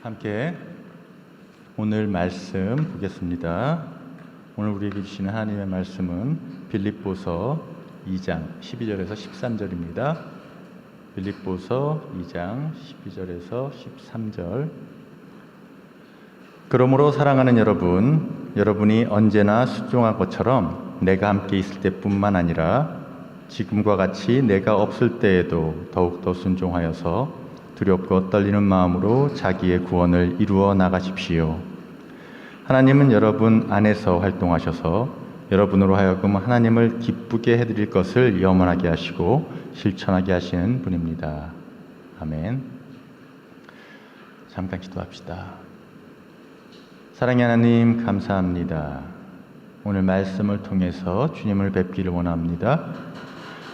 함께 오늘 말씀 보겠습니다. 오늘 우리에게 주시는 하나님의 말씀은 빌립보서 2장 12절에서 13절입니다. 빌립보서 2장 12절에서 13절. 그러므로 사랑하는 여러분, 여러분이 언제나 순종한 것처럼 내가 함께 있을 때뿐만 아니라 지금과 같이 내가 없을 때에도 더욱더 순종하여서 두렵고 떨리는 마음으로 자기의 구원을 이루어 나가십시오. 하나님은 여러분 안에서 활동하셔서 여러분으로 하여금 하나님을 기쁘게 해드릴 것을 염원하게 하시고 실천하게 하시는 분입니다. 아멘. 잠깐 기도합시다. 사랑의 하나님, 감사합니다. 오늘 말씀을 통해서 주님을 뵙기를 원합니다.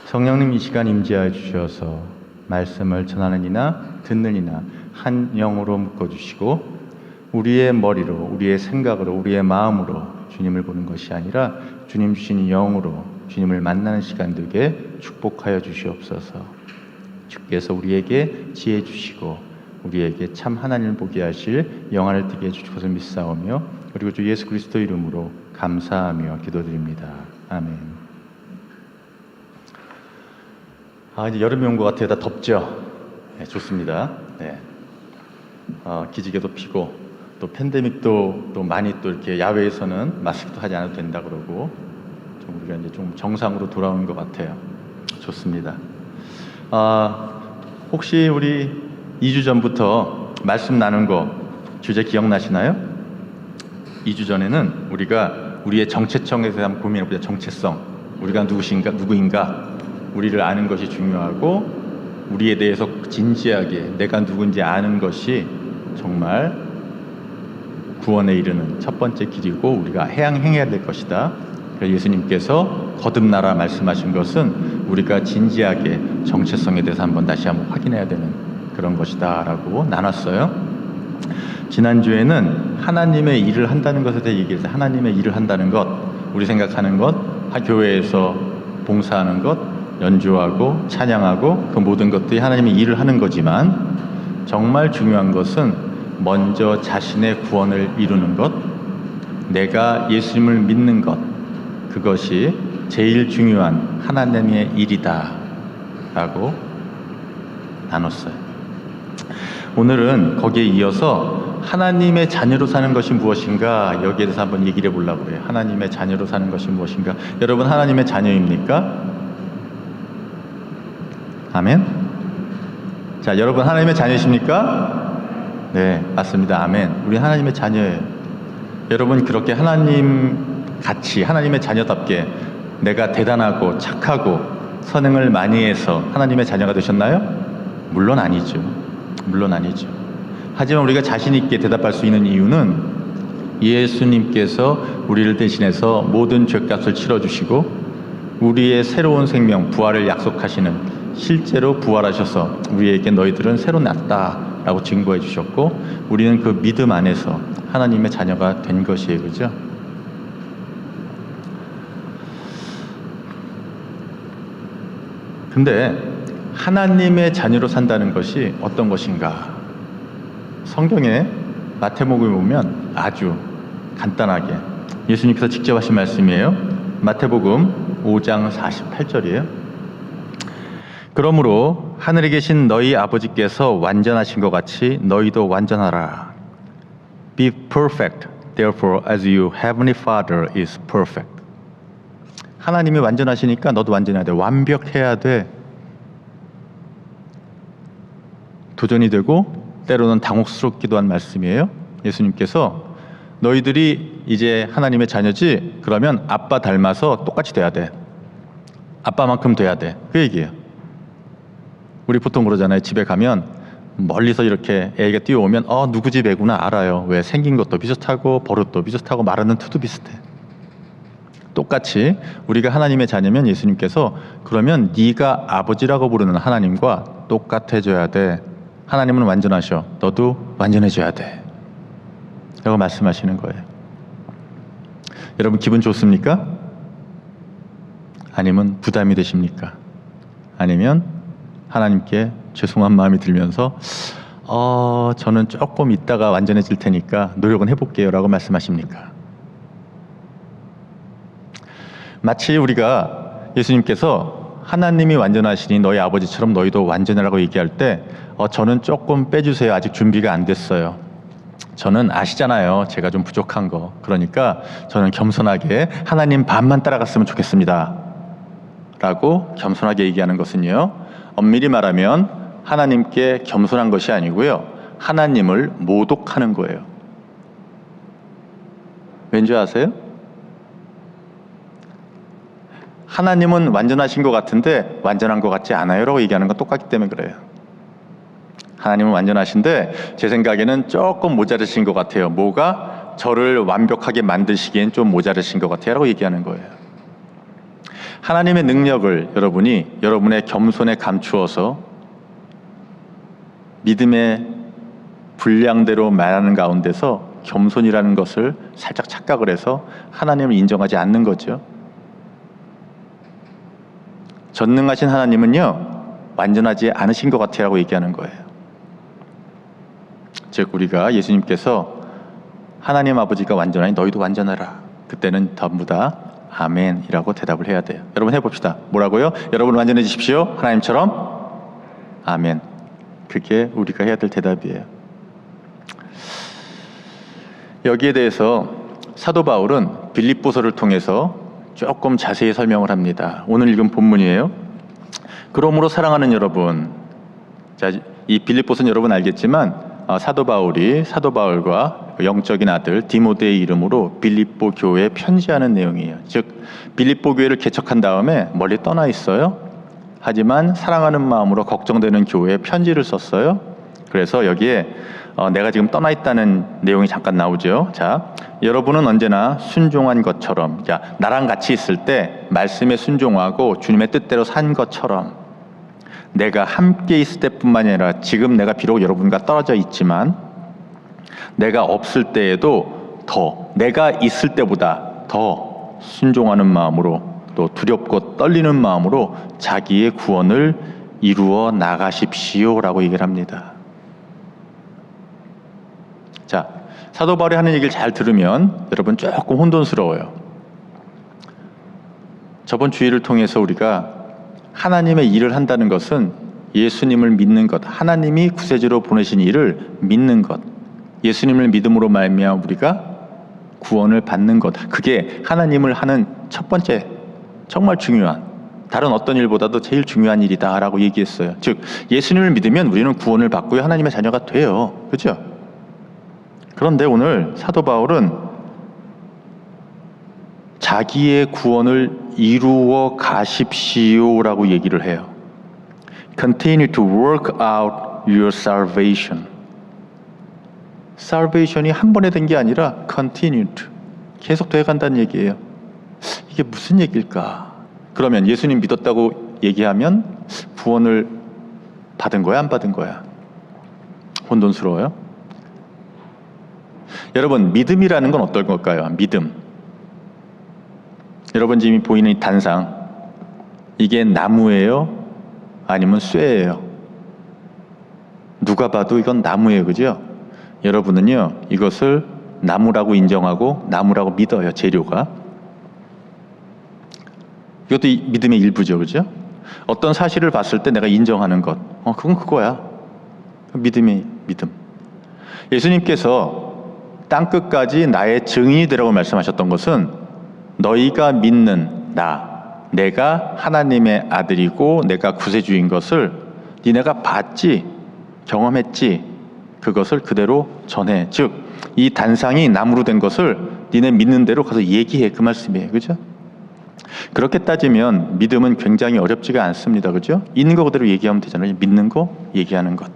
성령님, 이 시간 임재하여 주셔서 말씀을 전하는 이나 듣는 이나 한 영으로 묶어주시고 우리의 머리로, 우리의 생각으로, 우리의 마음으로 주님을 보는 것이 아니라 주님 주신 영으로 주님을 만나는 시간 되게 축복하여 주시옵소서. 주께서 우리에게 지혜 주시고 우리에게 참 하나님을 보게 하실 영안을 뜨게 해주실 것을 믿사오며 그리고 주 예수 그리스도 이름으로 감사하며 기도드립니다. 아멘. 이제 여름이 온 것 같아요. 다 덥죠? 네, 좋습니다. 네. 기지개도 피고 또 팬데믹도 또 많이 또 이렇게 야외에서는 마스크도 하지 않아도 된다 그러고 좀 우리가 이제 좀 정상으로 돌아오는 것 같아요. 좋습니다. 혹시 우리 2주 전부터 말씀 나눈 거 주제 기억나시나요? 2주 전에는 우리가 우리의 정체성에 대해서 한번 고민해보자. 정체성. 우리가 누구인가? 우리를 아는 것이 중요하고 우리에 대해서 진지하게 내가 누군지 아는 것이 정말 구원에 이르는 첫 번째 길이고 우리가 행해야 될 것이다. 그래서 예수님께서 거듭나라 말씀하신 것은 우리가 진지하게 정체성에 대해서 다시 한번 확인해야 되는 그런 것이다 라고 나눴어요. 지난주에는 하나님의 일을 한다는 것에 대해 얘기했어요. 하나님의 일을 한다는 것, 우리 생각하는 것, 교회에서 봉사하는 것, 연주하고 찬양하고 그 모든 것들이 하나님의 일을 하는 거지만 정말 중요한 것은 먼저 자신의 구원을 이루는 것, 내가 예수님을 믿는 것, 그것이 제일 중요한 하나님의 일이다 라고 나눴어요. 오늘은 거기에 이어서 하나님의 자녀로 사는 것이 무엇인가, 여기에 대해서 한번 얘기를 해보려고 해요. 하나님의 자녀로 사는 것이 무엇인가. 여러분 하나님의 자녀입니까? 아멘. 자, 여러분 하나님의 자녀이십니까? 네, 맞습니다. 아멘. 우리 하나님의 자녀예요. 여러분 그렇게 하나님 같이 하나님의 자녀답게 내가 대단하고 착하고 선행을 많이 해서 하나님의 자녀가 되셨나요? 물론 아니죠. 물론 아니죠. 하지만 우리가 자신 있게 대답할 수 있는 이유는 예수님께서 우리를 대신해서 모든 죄값을 치러주시고 우리의 새로운 생명, 부활을 약속하시는, 실제로 부활하셔서 우리에게 너희들은 새로 났다 라고 증거해 주셨고 우리는 그 믿음 안에서 하나님의 자녀가 된 것이에요. 그죠? 근데 하나님의 자녀로 산다는 것이 어떤 것인가? 성경에 마태복음에 보면 아주 간단하게 예수님께서 직접 하신 말씀이에요. 마태복음 5장 48절이에요. 그러므로 하늘에 계신 너희 아버지께서 완전하신 것 같이 너희도 완전하라. Be perfect, therefore, as your heavenly Father is perfect. 하나님이 완전하시니까 너도 완전해야 돼. 완벽해야 돼. 도전이 되고 때로는 당혹스럽기도 한 말씀이에요. 예수님께서 너희들이 이제 하나님의 자녀지? 그러면 아빠 닮아서 똑같이 돼야 돼. 아빠만큼 돼야 돼. 그 얘기예요. 우리 보통 그러잖아요. 집에 가면 멀리서 이렇게 애가 뛰어오면 누구 집 애구나 알아요. 왜? 생긴 것도 비슷하고 버릇도 비슷하고 말하는 투도 비슷해. 똑같이 우리가 하나님의 자녀면 예수님께서 그러면 네가 아버지라고 부르는 하나님과 똑같아져야 돼. 하나님은 완전하셔. 너도 완전해져야 돼. 라고 말씀하시는 거예요. 여러분 기분 좋습니까? 아니면 부담이 되십니까? 아니면 하나님께 죄송한 마음이 들면서 저는 조금 있다가 완전해질 테니까 노력은 해볼게요 라고 말씀하십니까? 마치 우리가 예수님께서 하나님이 완전하시니 너희 아버지처럼 너희도 완전하라고 얘기할 때 저는 조금 빼주세요. 아직 준비가 안 됐어요. 저는 아시잖아요. 제가 좀 부족한 거. 그러니까 저는 겸손하게 하나님 반만 따라갔으면 좋겠습니다. 라고 겸손하게 얘기하는 것은요. 엄밀히 말하면 하나님께 겸손한 것이 아니고요. 하나님을 모독하는 거예요. 왠지 아세요? 하나님은 완전하신 것 같은데 완전한 것 같지 않아요 라고 얘기하는 건 똑같기 때문에 그래요. 하나님은 완전하신데 제 생각에는 조금 모자르신 것 같아요. 뭐가? 저를 완벽하게 만드시기엔 좀 모자르신 것 같아요 라고 얘기하는 거예요. 하나님의 능력을 여러분이 여러분의 겸손에 감추어서 믿음의 분량대로 말하는 가운데서 겸손이라는 것을 살짝 착각을 해서 하나님을 인정하지 않는 거죠. 전능하신 하나님은요 완전하지 않으신 것 같아요 라고 얘기하는 거예요. 즉 우리가 예수님께서 하나님 아버지가 완전하니 너희도 완전하라, 그때는 전부 다 아멘이라고 대답을 해야 돼요. 여러분 해봅시다. 뭐라고요? 여러분 완전해지십시오 하나님처럼 아멘. 그게 우리가 해야 될 대답이에요. 여기에 대해서 사도 바울은 빌립보서를 통해서 조금 자세히 설명을 합니다. 오늘 읽은 본문이에요. 그러므로 사랑하는 여러분, 자, 이 빌립보서는 여러분 알겠지만 사도 바울과 영적인 아들 디모데의 이름으로 빌립보 교회에 편지하는 내용이에요. 즉 빌립보 교회를 개척한 다음에 멀리 떠나 있어요. 하지만 사랑하는 마음으로 걱정되는 교회에 편지를 썼어요. 그래서 여기에 내가 지금 떠나 있다는 내용이 잠깐 나오죠. 자, 여러분은 언제나 순종한 것처럼, 자, 나랑 같이 있을 때 말씀에 순종하고 주님의 뜻대로 산 것처럼 내가 함께 있을 때뿐만 아니라 지금 내가 비록 여러분과 떨어져 있지만 내가 없을 때에도 더, 내가 있을 때보다 더 순종하는 마음으로 또 두렵고 떨리는 마음으로 자기의 구원을 이루어 나가십시오 라고 얘기를 합니다. 자, 사도 바울이 하는 얘기를 잘 들으면 여러분 조금 혼돈스러워요. 저번 주일을 통해서 우리가 하나님의 일을 한다는 것은 예수님을 믿는 것, 하나님이 구세주로 보내신 일을 믿는 것, 예수님을 믿음으로 말미암아 우리가 구원을 받는 것, 그게 하나님을 하는 첫 번째 정말 중요한, 다른 어떤 일보다도 제일 중요한 일이다 라고 얘기했어요. 즉 예수님을 믿으면 우리는 구원을 받고요 하나님의 자녀가 돼요. 그렇죠? 그런데 오늘 사도 바울은 자기의 구원을 이루어 가십시오 라고 얘기를 해요. Continue to work out your salvation. salvation이 한 번에 된 게 아니라 continued, 계속 돼간다는 얘기예요. 이게 무슨 얘기일까? 그러면 예수님 믿었다고 얘기하면 구원을 받은 거야 안 받은 거야? 혼돈스러워요? 여러분 믿음이라는 건 어떨 걸까요? 믿음. 여러분 지금 보이는 이 단상, 이게 나무예요? 아니면 쇠예요? 누가 봐도 이건 나무예요. 그죠? 여러분은요 이것을 나무라고 인정하고 나무라고 믿어요. 재료가. 이것도 믿음의 일부죠. 그죠? 어떤 사실을 봤을 때 내가 인정하는 것, 그건 그거야. 믿음의 믿음. 예수님께서 땅끝까지 나의 증인이 되라고 말씀하셨던 것은 너희가 믿는 내가 하나님의 아들이고 내가 구세주인 것을 니네가 봤지, 경험했지, 그것을 그대로 전해. 즉, 이 단상이 나무로 된 것을 니네 믿는 대로 가서 얘기해. 그 말씀이에요. 그죠? 그렇게 따지면 믿음은 굉장히 어렵지가 않습니다. 그죠? 있는 거 그대로 얘기하면 되잖아요. 믿는 거, 얘기하는 것.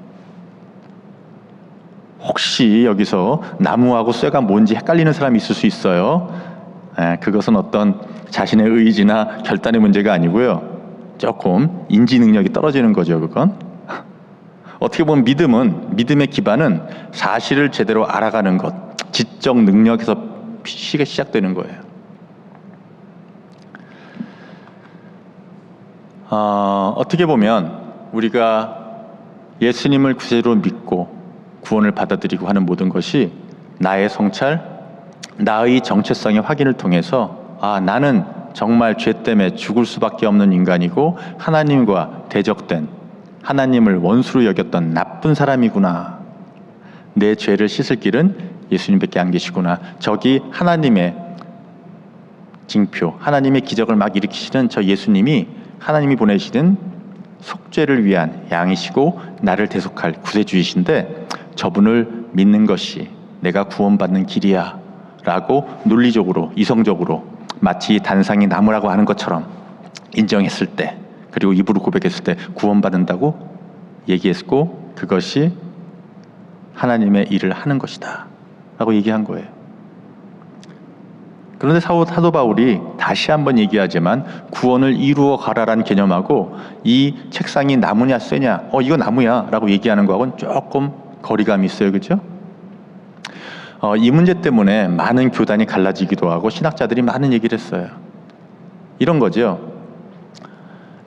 혹시 여기서 나무하고 쇠가 뭔지 헷갈리는 사람이 있을 수 있어요. 그것은 어떤 자신의 의지나 결단의 문제가 아니고요. 조금 인지 능력이 떨어지는 거죠. 그건. 어떻게 보면 믿음의 기반은 사실을 제대로 알아가는 것, 지적 능력에서 시작되는 거예요. 어떻게 보면 우리가 예수님을 구세주로 믿고 구원을 받아들이고 하는 모든 것이 나의 성찰, 나의 정체성의 확인을 통해서 나는 정말 죄 때문에 죽을 수밖에 없는 인간이고 하나님과 대적된, 하나님을 원수로 여겼던 나쁜 사람이구나. 내 죄를 씻을 길은 예수님밖에 안 계시구나. 저기 하나님의 징표, 하나님의 기적을 막 일으키시는 저 예수님이 하나님이 보내시는 속죄를 위한 양이시고 나를 대속할 구세주이신데 저분을 믿는 것이 내가 구원받는 길이야 라고 논리적으로, 이성적으로 마치 단상이 나무라고 하는 것처럼 인정했을 때, 그리고 입으로 고백했을 때 구원받는다고 얘기했고, 그것이 하나님의 일을 하는 것이다 라고 얘기한 거예요. 그런데 사도 바울이 다시 한번 얘기하지만 구원을 이루어 가라라는 개념하고 이 책상이 나무냐 쇠냐, 이거 나무야 라고 얘기하는 거하고는 조금 거리감이 있어요. 그죠? 이 문제 때문에 많은 교단이 갈라지기도 하고 신학자들이 많은 얘기를 했어요. 이런 거죠.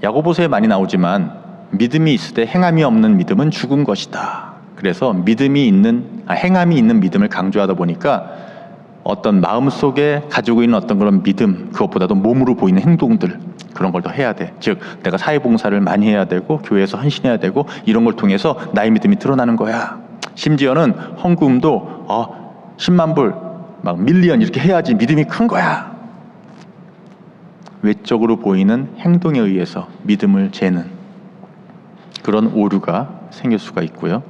야고보서에 많이 나오지만 믿음이 있을 때 행함이 없는 믿음은 죽은 것이다. 그래서 행함이 있는 믿음을 강조하다 보니까 어떤 마음속에 가지고 있는 어떤 그런 믿음, 그것보다도 몸으로 보이는 행동들, 그런 걸 더 해야 돼. 즉 내가 사회봉사를 많이 해야 되고 교회에서 헌신해야 되고 이런 걸 통해서 나의 믿음이 드러나는 거야. 심지어는 헌금도 10만 불, 막 밀리언 이렇게 해야지 믿음이 큰 거야. 외적으로 보이는 행동에 의해서 믿음을 재는 그런 오류가 생길 수가 있고요.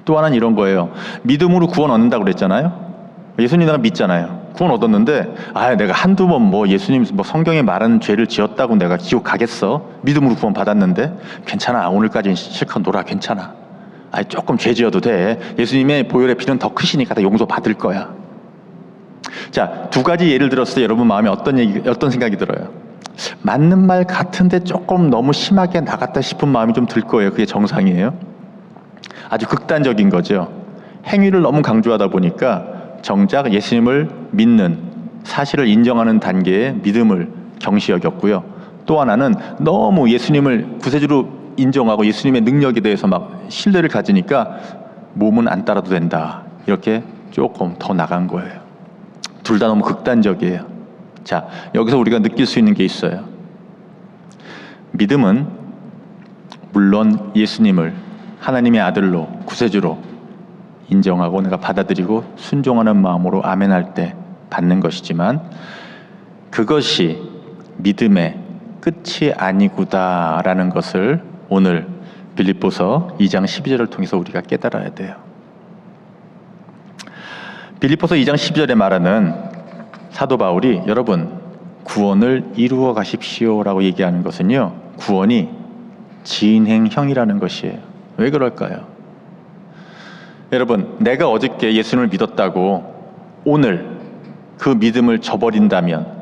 또 하나는 이런 거예요. 믿음으로 구원 얻는다고 그랬잖아요. 예수님 내가 믿잖아요. 구원 얻었는데 내가 한두 번 예수님 성경에 말하는 죄를 지었다고 내가 지옥 가겠어? 믿음으로 구원 받았는데 괜찮아. 오늘까지는 실컷 놀아. 괜찮아. 조금 죄 지어도 돼. 예수님의 보혈의 피는 더 크시니까 다 용서 받을 거야. 자, 두 가지 예를 들었을 때 여러분 마음에 어떤 생각이 들어요? 맞는 말 같은데 조금 너무 심하게 나갔다 싶은 마음이 좀 들 거예요. 그게 정상이에요. 아주 극단적인 거죠. 행위를 너무 강조하다 보니까 정작 예수님을 믿는, 사실을 인정하는 단계의 믿음을 경시 여겼고요. 또 하나는 너무 예수님을 구세주로 인정하고 예수님의 능력에 대해서 막 신뢰를 가지니까 몸은 안 따라도 된다. 이렇게 조금 더 나간 거예요. 둘 다 너무 극단적이에요. 자, 여기서 우리가 느낄 수 있는 게 있어요. 믿음은 물론 예수님을 하나님의 아들로, 구세주로 인정하고 내가 받아들이고 순종하는 마음으로 아멘할 때 받는 것이지만 그것이 믿음의 끝이 아니구다라는 것을 오늘 빌립보서 2장 12절을 통해서 우리가 깨달아야 돼요. 빌립보서 2장 12절에 말하는 사도 바울이 여러분 구원을 이루어 가십시오라고 얘기하는 것은요, 구원이 진행형이라는 것이에요. 왜 그럴까요? 여러분, 내가 어저께 예수님을 믿었다고 오늘 그 믿음을 저버린다면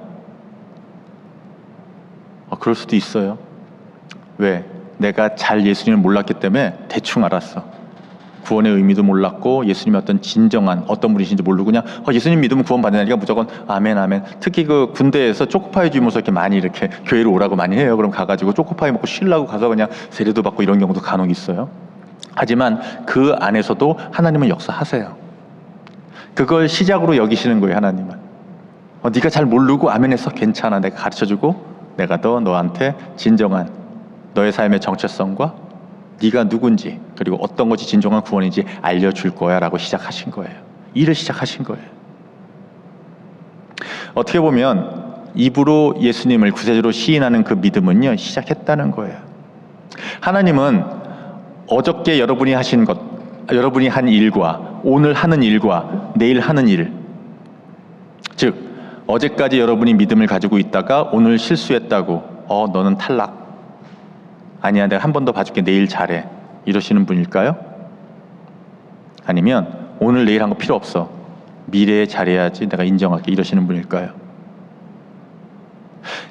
그럴 수도 있어요. 왜? 내가 잘 예수님을 몰랐기 때문에 대충 알았어. 구원의 의미도 몰랐고 예수님의 어떤 진정한 어떤 분이신지 모르고 그냥 예수님 믿으면 구원 받는다니까 무조건 아멘 아멘. 특히 그 군대에서 초코파이 주면서 이렇게 많이 이렇게 교회로 오라고 많이 해요. 그럼 가가지고 초코파이 먹고 쉬려고 가서 그냥 세례도 받고 이런 경우도 간혹 있어요. 하지만 그 안에서도 하나님은 역사하세요. 그걸 시작으로 여기시는 거예요. 하나님은 네가 잘 모르고 아멘해서 괜찮아. 내가 가르쳐주고 내가 더 너한테 진정한 너의 삶의 정체성과 네가 누군지 그리고 어떤 것이 진정한 구원인지 알려줄 거야 라고 시작하신 거예요. 일을 시작하신 거예요. 어떻게 보면 입으로 예수님을 구세주로 시인하는 그 믿음은요, 시작했다는 거예요. 하나님은 어저께 여러분이 하신 것, 여러분이 한 일과 오늘 하는 일과 내일 하는 일, 즉 어제까지 여러분이 믿음을 가지고 있다가 오늘 실수했다고 너는 탈락, 아니야 내가 한 번 더 봐줄게 내일 잘해, 이러시는 분일까요? 아니면 오늘 내일 한 거 필요 없어, 미래에 잘해야지 내가 인정할게, 이러시는 분일까요?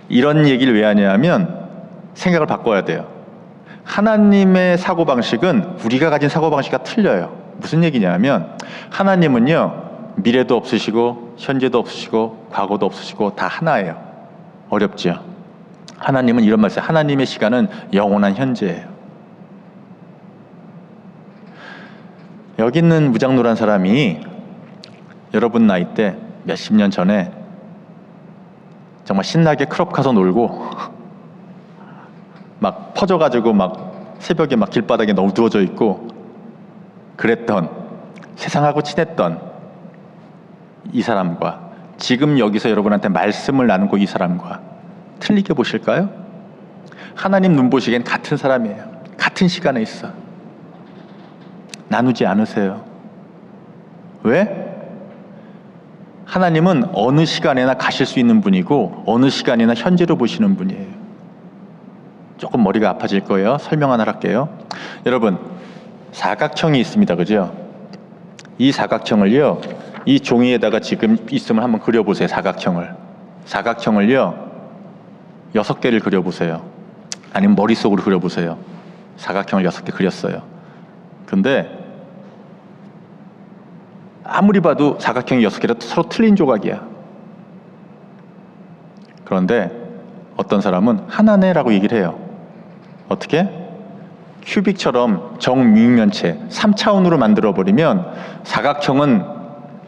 이런 얘기를 왜 하냐면 생각을 바꿔야 돼요. 하나님의 사고방식은 우리가 가진 사고방식과 틀려요. 무슨 얘기냐면 하나님은요, 미래도 없으시고 현재도 없으시고 과거도 없으시고 다 하나예요. 어렵죠? 하나님은 이런 말씀, 하나님의 시간은 영원한 현재예요. 여기 있는 무장노란 사람이 여러분 나이 때 몇십 년 전에 정말 신나게 클럽 가서 놀고 막 퍼져가지고 막 새벽에 막 길바닥에 너무 누워져 있고 그랬던, 세상하고 친했던 이 사람과 지금 여기서 여러분한테 말씀을 나누고 이 사람과 틀리게 보실까요? 하나님 눈 보시기엔 같은 사람이에요. 같은 시간에 있어. 나누지 않으세요. 왜? 하나님은 어느 시간에나 가실 수 있는 분이고 어느 시간이나 현재로 보시는 분이에요. 조금 머리가 아파질 거예요. 설명 하나 할게요. 여러분, 사각형이 있습니다. 그죠? 이 사각형을요, 이 종이에다가 지금 있으면 한번 그려보세요. 사각형을요 6개를 그려보세요. 아니면 머릿속으로 그려보세요. 사각형을 6개 그렸어요. 근데 아무리 봐도 사각형이 6개라 서로 틀린 조각이야. 그런데 어떤 사람은 하나네라고 얘기를 해요. 어떻게? 큐빅처럼 정육면체 3차원으로 만들어버리면 사각형은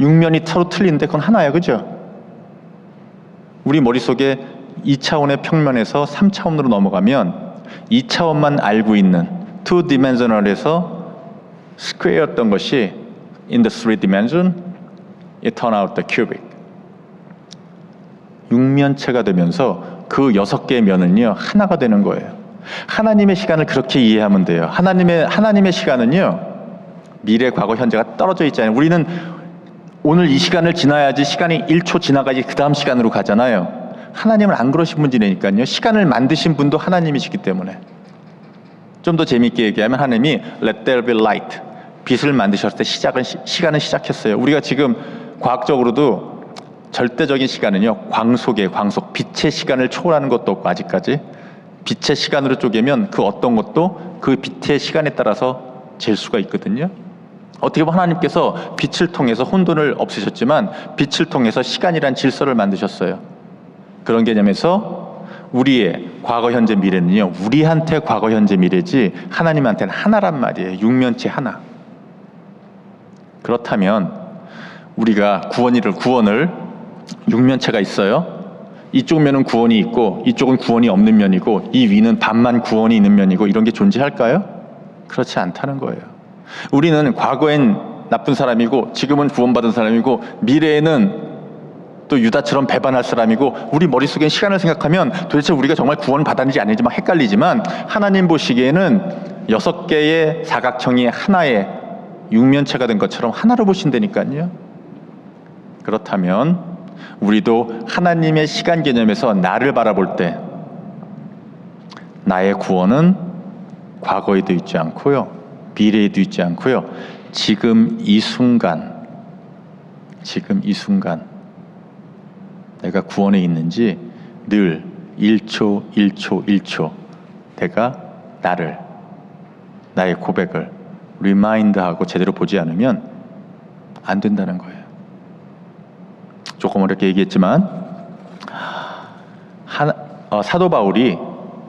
육면이 서로 틀린데 그건 하나야. 그죠? 우리 머릿속에 2차원의 평면에서 3차원으로 넘어가면 2차원만 알고 있는 2dimensional에서 스퀘어였던 것이 in the 3 dimension, it turned out the cubic. 육면체가 되면서 그 6개의 면은요 하나가 되는 거예요. 하나님의 시간을 그렇게 이해하면 돼요. 하나님의 시간은요 미래, 과거, 현재가 떨어져 있잖아요. 우리는 오늘 이 시간을 지나야지, 시간이 1초 지나가지 그 다음 시간으로 가잖아요. 하나님은 안 그러신 분이니까요. 시간을 만드신 분도 하나님이시기 때문에. 좀 더 재미있게 얘기하면 하나님이 Let there be light, 빛을 만드셨을 때 시간은 시작했어요. 우리가 지금 과학적으로도 절대적인 시간은요 광속, 빛의 시간을 초월하는 것도 없고, 아직까지 빛의 시간으로 쪼개면 그 어떤 것도 그 빛의 시간에 따라서 잴 수가 있거든요. 어떻게 보면 하나님께서 빛을 통해서 혼돈을 없애셨지만 빛을 통해서 시간이란 질서를 만드셨어요. 그런 개념에서 우리의 과거, 현재, 미래는요 우리한테 과거, 현재, 미래지 하나님한테는 하나란 말이에요. 육면체 하나. 그렇다면 우리가 구원을 육면체가 있어요. 이쪽 면은 구원이 있고 이쪽은 구원이 없는 면이고 이 위는 반만 구원이 있는 면이고 이런 게 존재할까요? 그렇지 않다는 거예요. 우리는 과거엔 나쁜 사람이고 지금은 구원받은 사람이고 미래에는 또 유다처럼 배반할 사람이고, 우리 머릿속엔 시간을 생각하면 도대체 우리가 정말 구원받았는지 아닌지 막 헷갈리지만 하나님 보시기에는 6개의 사각형이 하나의 육면체가 된 것처럼 하나로 보신다니까요. 그렇다면 우리도 하나님의 시간 개념에서 나를 바라볼 때 나의 구원은 과거에도 있지 않고요 미래에도 있지 않고요 지금 이 순간 내가 구원에 있는지 늘 1초 내가 나의 고백을 리마인드하고 제대로 보지 않으면 안 된다는 거예요. 조금 어렵게 얘기했지만 사도 바울이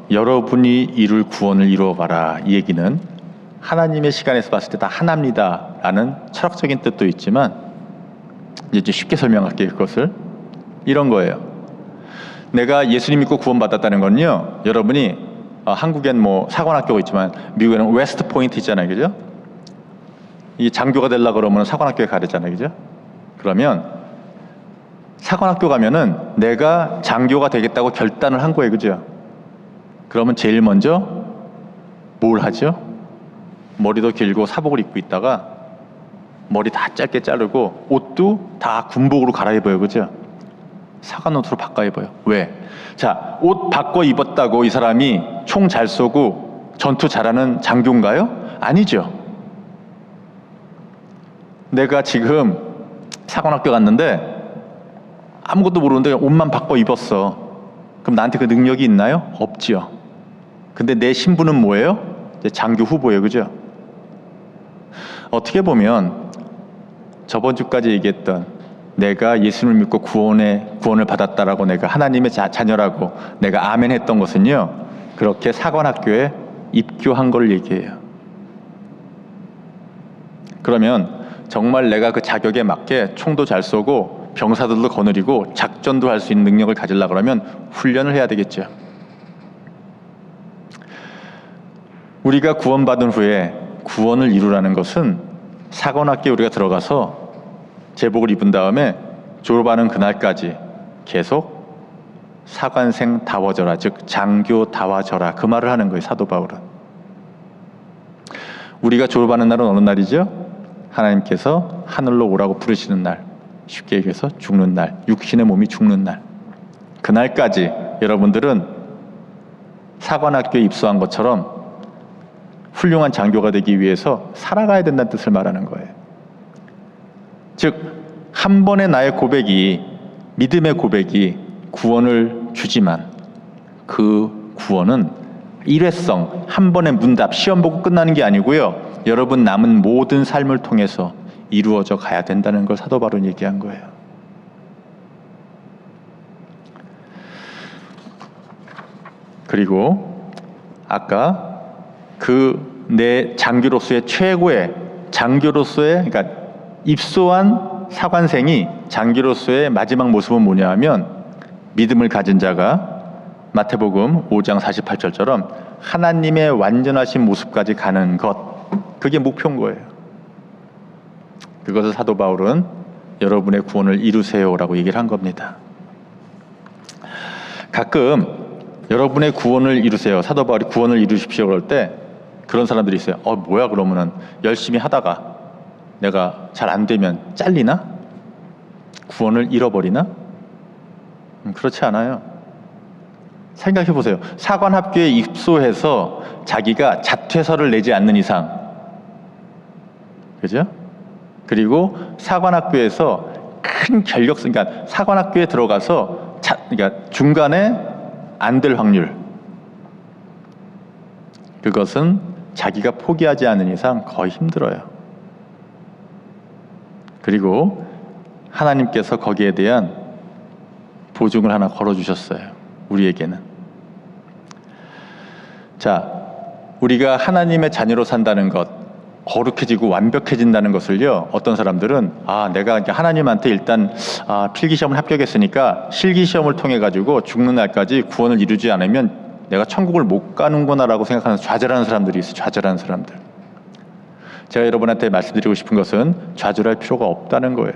여러분이 이룰 구원을 이루어봐라, 이 얘기는 하나님의 시간에서 봤을 때 다 하나입니다 라는 철학적인 뜻도 있지만, 이제 쉽게 설명할게요. 그것을 이런 거예요. 내가 예수님 믿고 구원받았다는 건요, 여러분이 한국엔 뭐 사관학교가 있지만 미국에는 웨스트 포인트 있잖아요. 그죠? 이 장교가 되려고 그러면 사관학교에 가야 되잖아요. 그죠? 그러면 사관학교 가면은 내가 장교가 되겠다고 결단을 한 거예요. 그죠? 그러면 제일 먼저 뭘 하죠? 머리도 길고 사복을 입고 있다가 머리 다 짧게 자르고 옷도 다 군복으로 갈아입어요. 그죠? 사관 옷으로 바꿔 입어요. 왜? 자, 옷 바꿔 입었다고 이 사람이 총 잘 쏘고 전투 잘하는 장교인가요? 아니죠. 내가 지금 사관학교 갔는데 아무것도 모르는데 옷만 바꿔 입었어. 그럼 나한테 그 능력이 있나요? 없지요. 근데 내 신분은 뭐예요? 이제 장교 후보예요. 그죠? 어떻게 보면 저번 주까지 얘기했던 내가 예수님을 믿고 구원을 받았다라고, 내가 하나님의 자녀라고 내가 아멘 했던 것은요, 그렇게 사관학교에 입교한 걸 얘기해요. 그러면 정말 내가 그 자격에 맞게 총도 잘 쏘고 병사들도 거느리고 작전도 할 수 있는 능력을 가지려고 그러면 훈련을 해야 되겠죠. 우리가 구원받은 후에 구원을 이루라는 것은 사관학교에 우리가 들어가서 제복을 입은 다음에 졸업하는 그날까지 계속 사관생 다워져라, 즉 장교 다워져라, 그 말을 하는 거예요, 사도 바울은. 우리가 졸업하는 날은 어느 날이죠? 하나님께서 하늘로 오라고 부르시는 날, 쉽게 얘기해서 죽는 날, 육신의 몸이 죽는 날. 그날까지 여러분들은 사관학교에 입소한 것처럼 훌륭한 장교가 되기 위해서 살아가야 된다는 뜻을 말하는 거예요. 즉 한 번의 나의 고백이, 믿음의 고백이 구원을 주지만 그 구원은 일회성, 한 번의 문답, 시험 보고 끝나는 게 아니고요, 여러분 남은 모든 삶을 통해서 이루어져 가야 된다는 걸 사도 바울은 얘기한 거예요. 그리고 아까 그 내 장교로서의 최고의 장교로서의, 그러니까 입소한 사관생이 장교로서의 마지막 모습은 뭐냐 하면, 믿음을 가진 자가 마태복음 5장 48절처럼 하나님의 완전하신 모습까지 가는 것, 그게 목표인 거예요. 그것을 사도 바울은 여러분의 구원을 이루세요라고 얘기를 한 겁니다. 가끔 여러분의 구원을 이루세요, 사도 바울이 구원을 이루십시오 그럴 때 그런 사람들이 있어요. 뭐야, 그러면은 열심히 하다가 내가 잘 안 되면 잘리나? 구원을 잃어버리나? 그렇지 않아요. 생각해 보세요. 사관학교에 입소해서 자기가 자퇴서를 내지 않는 이상, 그죠? 그리고 사관학교에서 큰 결격성, 그러니까 사관학교에 들어가서 그러니까 중간에 안 될 확률, 그것은 자기가 포기하지 않는 이상 거의 힘들어요. 그리고 하나님께서 거기에 대한 보증을 하나 걸어주셨어요, 우리에게는. 자, 우리가 하나님의 자녀로 산다는 것, 거룩해지고 완벽해진다는 것을요, 어떤 사람들은 내가 이제 하나님한테 일단 필기시험을 합격했으니까 실기시험을 통해 가지고 죽는 날까지 구원을 이루지 않으면 내가 천국을 못 가는구나 라고 생각하는 좌절하는 사람들이 있어요. 좌절하는 사람들. 제가 여러분한테 말씀드리고 싶은 것은 좌절할 필요가 없다는 거예요.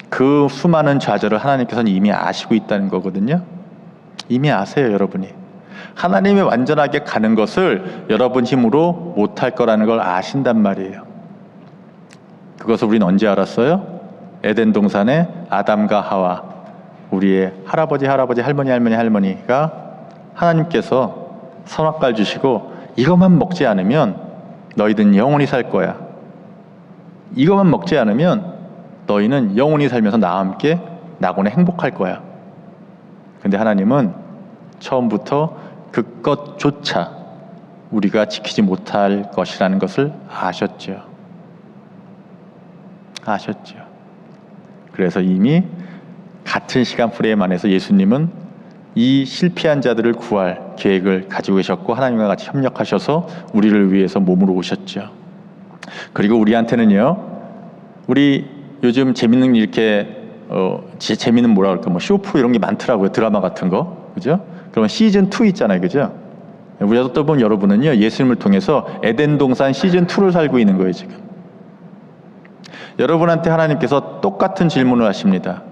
그 수많은 좌절을 하나님께서는 이미 아시고 있다는 거거든요. 이미 아세요, 여러분이. 하나님이 완전하게 가는 것을 여러분 힘으로 못할 거라는 걸 아신단 말이에요. 그것을 우리는 언제 알았어요? 에덴 동산에 아담과 하와, 우리의 할머니가 하나님께서 선악과를 주시고 이것만 먹지 않으면 너희들은 영원히 살 거야, 이것만 먹지 않으면 너희는 영원히 살면서 나와 함께 낙원에 행복할 거야. 근데 하나님은 처음부터 그것조차 우리가 지키지 못할 것이라는 것을 아셨죠. 그래서 이미 같은 시간 프레임 안에서 예수님은 이 실패한 자들을 구할 계획을 가지고 계셨고 하나님과 같이 협력하셔서 우리를 위해서 몸으로 오셨죠. 그리고 우리한테는요, 우리 요즘 재밌는 이렇게 재밌는 뭐라 그럴까, 뭐 쇼프 이런 게 많더라고요, 드라마 같은 거, 그죠? 그러면 시즌 2 있잖아요, 그죠? 우리 어떤 분 여러분은요, 예수님을 통해서 에덴 동산 시즌 2를 살고 있는 거예요, 지금. 여러분한테 하나님께서 똑같은 질문을 하십니다.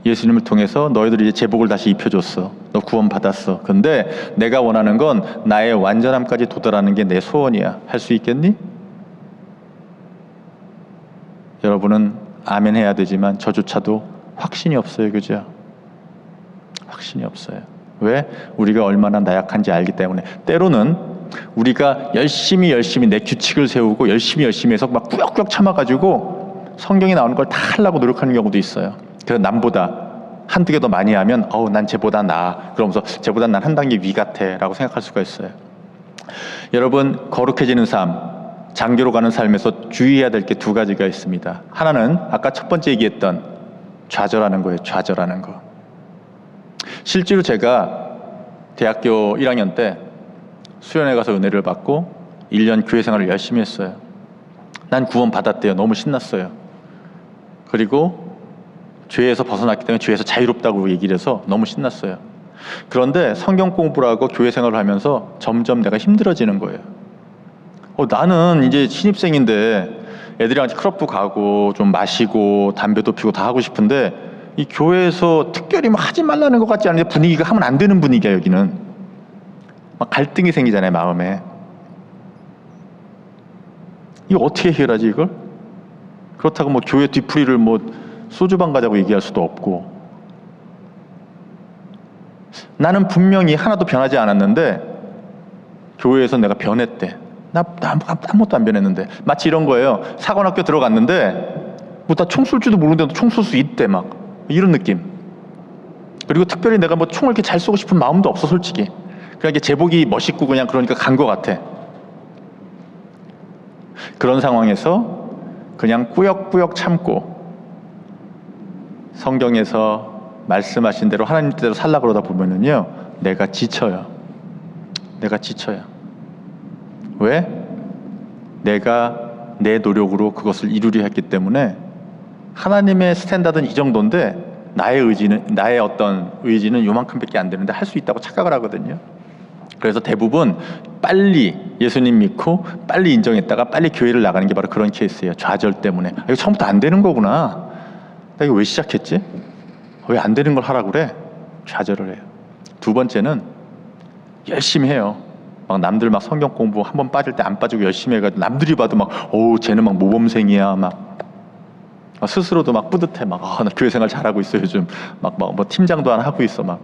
예수님을 통해서 너희들이 이제 제복을 다시 입혀줬어, 너 구원 받았어. 근데 내가 원하는 건 나의 완전함까지 도달하는 게 내 소원이야. 할 수 있겠니? 여러분은 아멘 해야 되지만 저조차도 확신이 없어요, 그죠? 확신이 없어요. 왜? 우리가 얼마나 나약한지 알기 때문에. 때로는 우리가 열심히 내 규칙을 세우고 열심히 해서 막 꾸역꾸역 참아가지고 성경에 나오는 걸 다 하려고 노력하는 경우도 있어요. 그래서 남보다 한두 개 더 많이 하면 난 쟤보다 나아, 그러면서 쟤보다 난 한 단계 위 같아 라고 생각할 수가 있어요. 여러분, 거룩해지는 삶, 장교로 가는 삶에서 주의해야 될 게 두 가지가 있습니다. 하나는 아까 첫 번째 얘기했던 좌절하는 거예요. 좌절하는 거. 실제로 제가 대학교 1학년 때 수련회 가서 은혜를 받고 1년 교회 생활을 열심히 했어요. 난 구원 받았대요. 너무 신났어요. 그리고 죄에서 벗어났기 때문에 죄에서 자유롭다고 얘기를 해서 너무 신났어요. 그런데 성경 공부를 하고 교회 생활을 하면서 점점 내가 힘들어지는 거예요. 나는 이제 신입생인데 애들이랑 클럽도 가고 좀 마시고 담배도 피우고 다 하고 싶은데 이 교회에서 특별히 막 하지 말라는 것 같지 않은데 분위기가 하면 안 되는 분위기야. 여기는 막 갈등이 생기잖아요, 마음에. 이거 어떻게 해결하지, 이걸? 그렇다고 뭐 교회 뒤풀이를 뭐 소주방 가자고 얘기할 수도 없고. 나는 분명히 하나도 변하지 않았는데 교회에서 내가 변했대. 나 아무것도 안 변했는데. 마치 이런 거예요. 사관학교 들어갔는데 뭐 다 총 쏠 줄도 모르는데 총 쏠 수 있대, 막 이런 느낌. 그리고 특별히 내가 뭐 총을 이렇게 잘 쏘고 싶은 마음도 없어, 솔직히. 그냥 제복이 멋있고 그냥 그러니까 간 것 같아. 그런 상황에서 그냥 꾸역꾸역 참고 성경에서 말씀하신 대로 하나님 뜻대로 살려고 그러다 보면은요, 내가 지쳐요. 내가 지쳐요. 왜? 내가 내 노력으로 그것을 이루려 했기 때문에. 하나님의 스탠다드는 이 정도인데 나의 어떤 의지는 요만큼밖에 안 되는데 할 수 있다고 착각을 하거든요. 그래서 대부분 빨리 예수님 믿고 빨리 인정했다가 빨리 교회를 나가는 게 바로 그런 케이스예요. 좌절 때문에. 이거 처음부터 안 되는 거구나. 나 이거 왜 시작했지? 왜 안 되는 걸 하라고 그래? 좌절을 해요. 두 번째는 열심히 해요. 막 남들 막 성경 공부 한 번 빠질 때 안 빠지고 열심히 해가지고 남들이 봐도 막 쟤는 막 모범생이야, 막 스스로도 막 뿌듯해. 막 나 교회 생활 잘하고 있어 요즘. 막 뭐 팀장도 하나 하고 있어. 막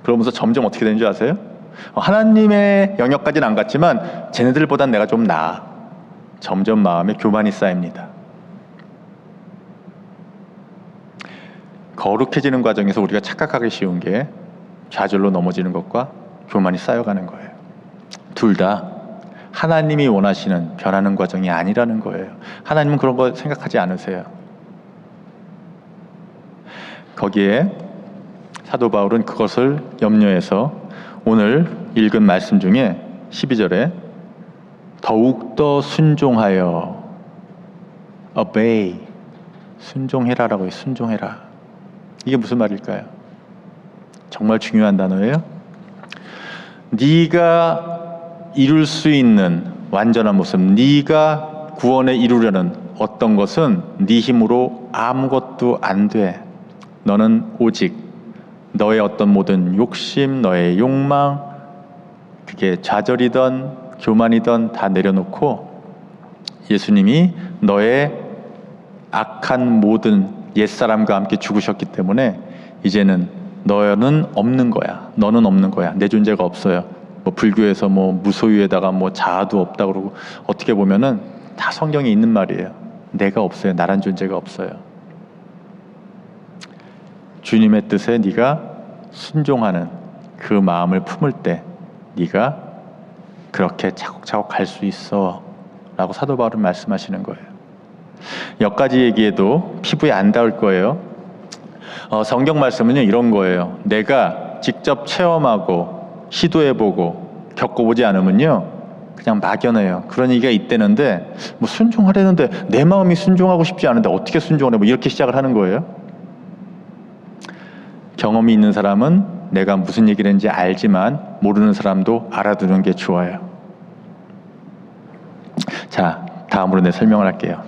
그러면서 점점 어떻게 되는 줄 아세요? 하나님의 영역까지는 안 갔지만 쟤네들보단 내가 좀 나아. 점점 마음에 교만이 쌓입니다. 거룩해지는 과정에서 우리가 착각하기 쉬운 게 좌절로 넘어지는 것과 교만이 쌓여가는 거예요. 둘 다 하나님이 원하시는 변하는 과정이 아니라는 거예요. 하나님은 그런 거 생각하지 않으세요. 거기에 사도 바울은 그것을 염려해서 오늘 읽은 말씀 중에 12절에 더욱더 순종하여, obey, 순종해라라고 해요. 순종해라. 이게 무슨 말일까요? 정말 중요한 단어예요. 네가 이룰 수 있는 완전한 모습, 네가 구원에 이루려는 어떤 것은 네 힘으로 아무것도 안 돼. 너는 오직 너의 어떤 모든 욕심, 너의 욕망, 그게 좌절이든 교만이든 다 내려놓고 예수님이 너의 악한 모든 옛사람과 함께 죽으셨기 때문에 이제는 너는 없는 거야. 너는 없는 거야. 내 존재가 없어요. 뭐 불교에서 뭐 무소유에다가 뭐 자아도 없다 그러고 어떻게 보면은 다 성경에 있는 말이에요. 내가 없어요. 나란 존재가 없어요. 주님의 뜻에 네가 순종하는 그 마음을 품을 때 네가 그렇게 차곡차곡 갈 수 있어 라고 사도 바울은 말씀하시는 거예요. 여기까지 얘기해도 피부에 안 닿을 거예요. 성경 말씀은요 이런 거예요. 내가 직접 체험하고 시도해보고 겪어보지 않으면요 그냥 막연해요. 그런 얘기가 있대는데 뭐 순종하려는데 내 마음이 순종하고 싶지 않은데 어떻게 순종을 해? 뭐 이렇게 시작을 하는 거예요. 경험이 있는 사람은 내가 무슨 얘기를 했는지 알지만 모르는 사람도 알아두는 게 좋아요. 자, 다음으로 내 설명을 할게요.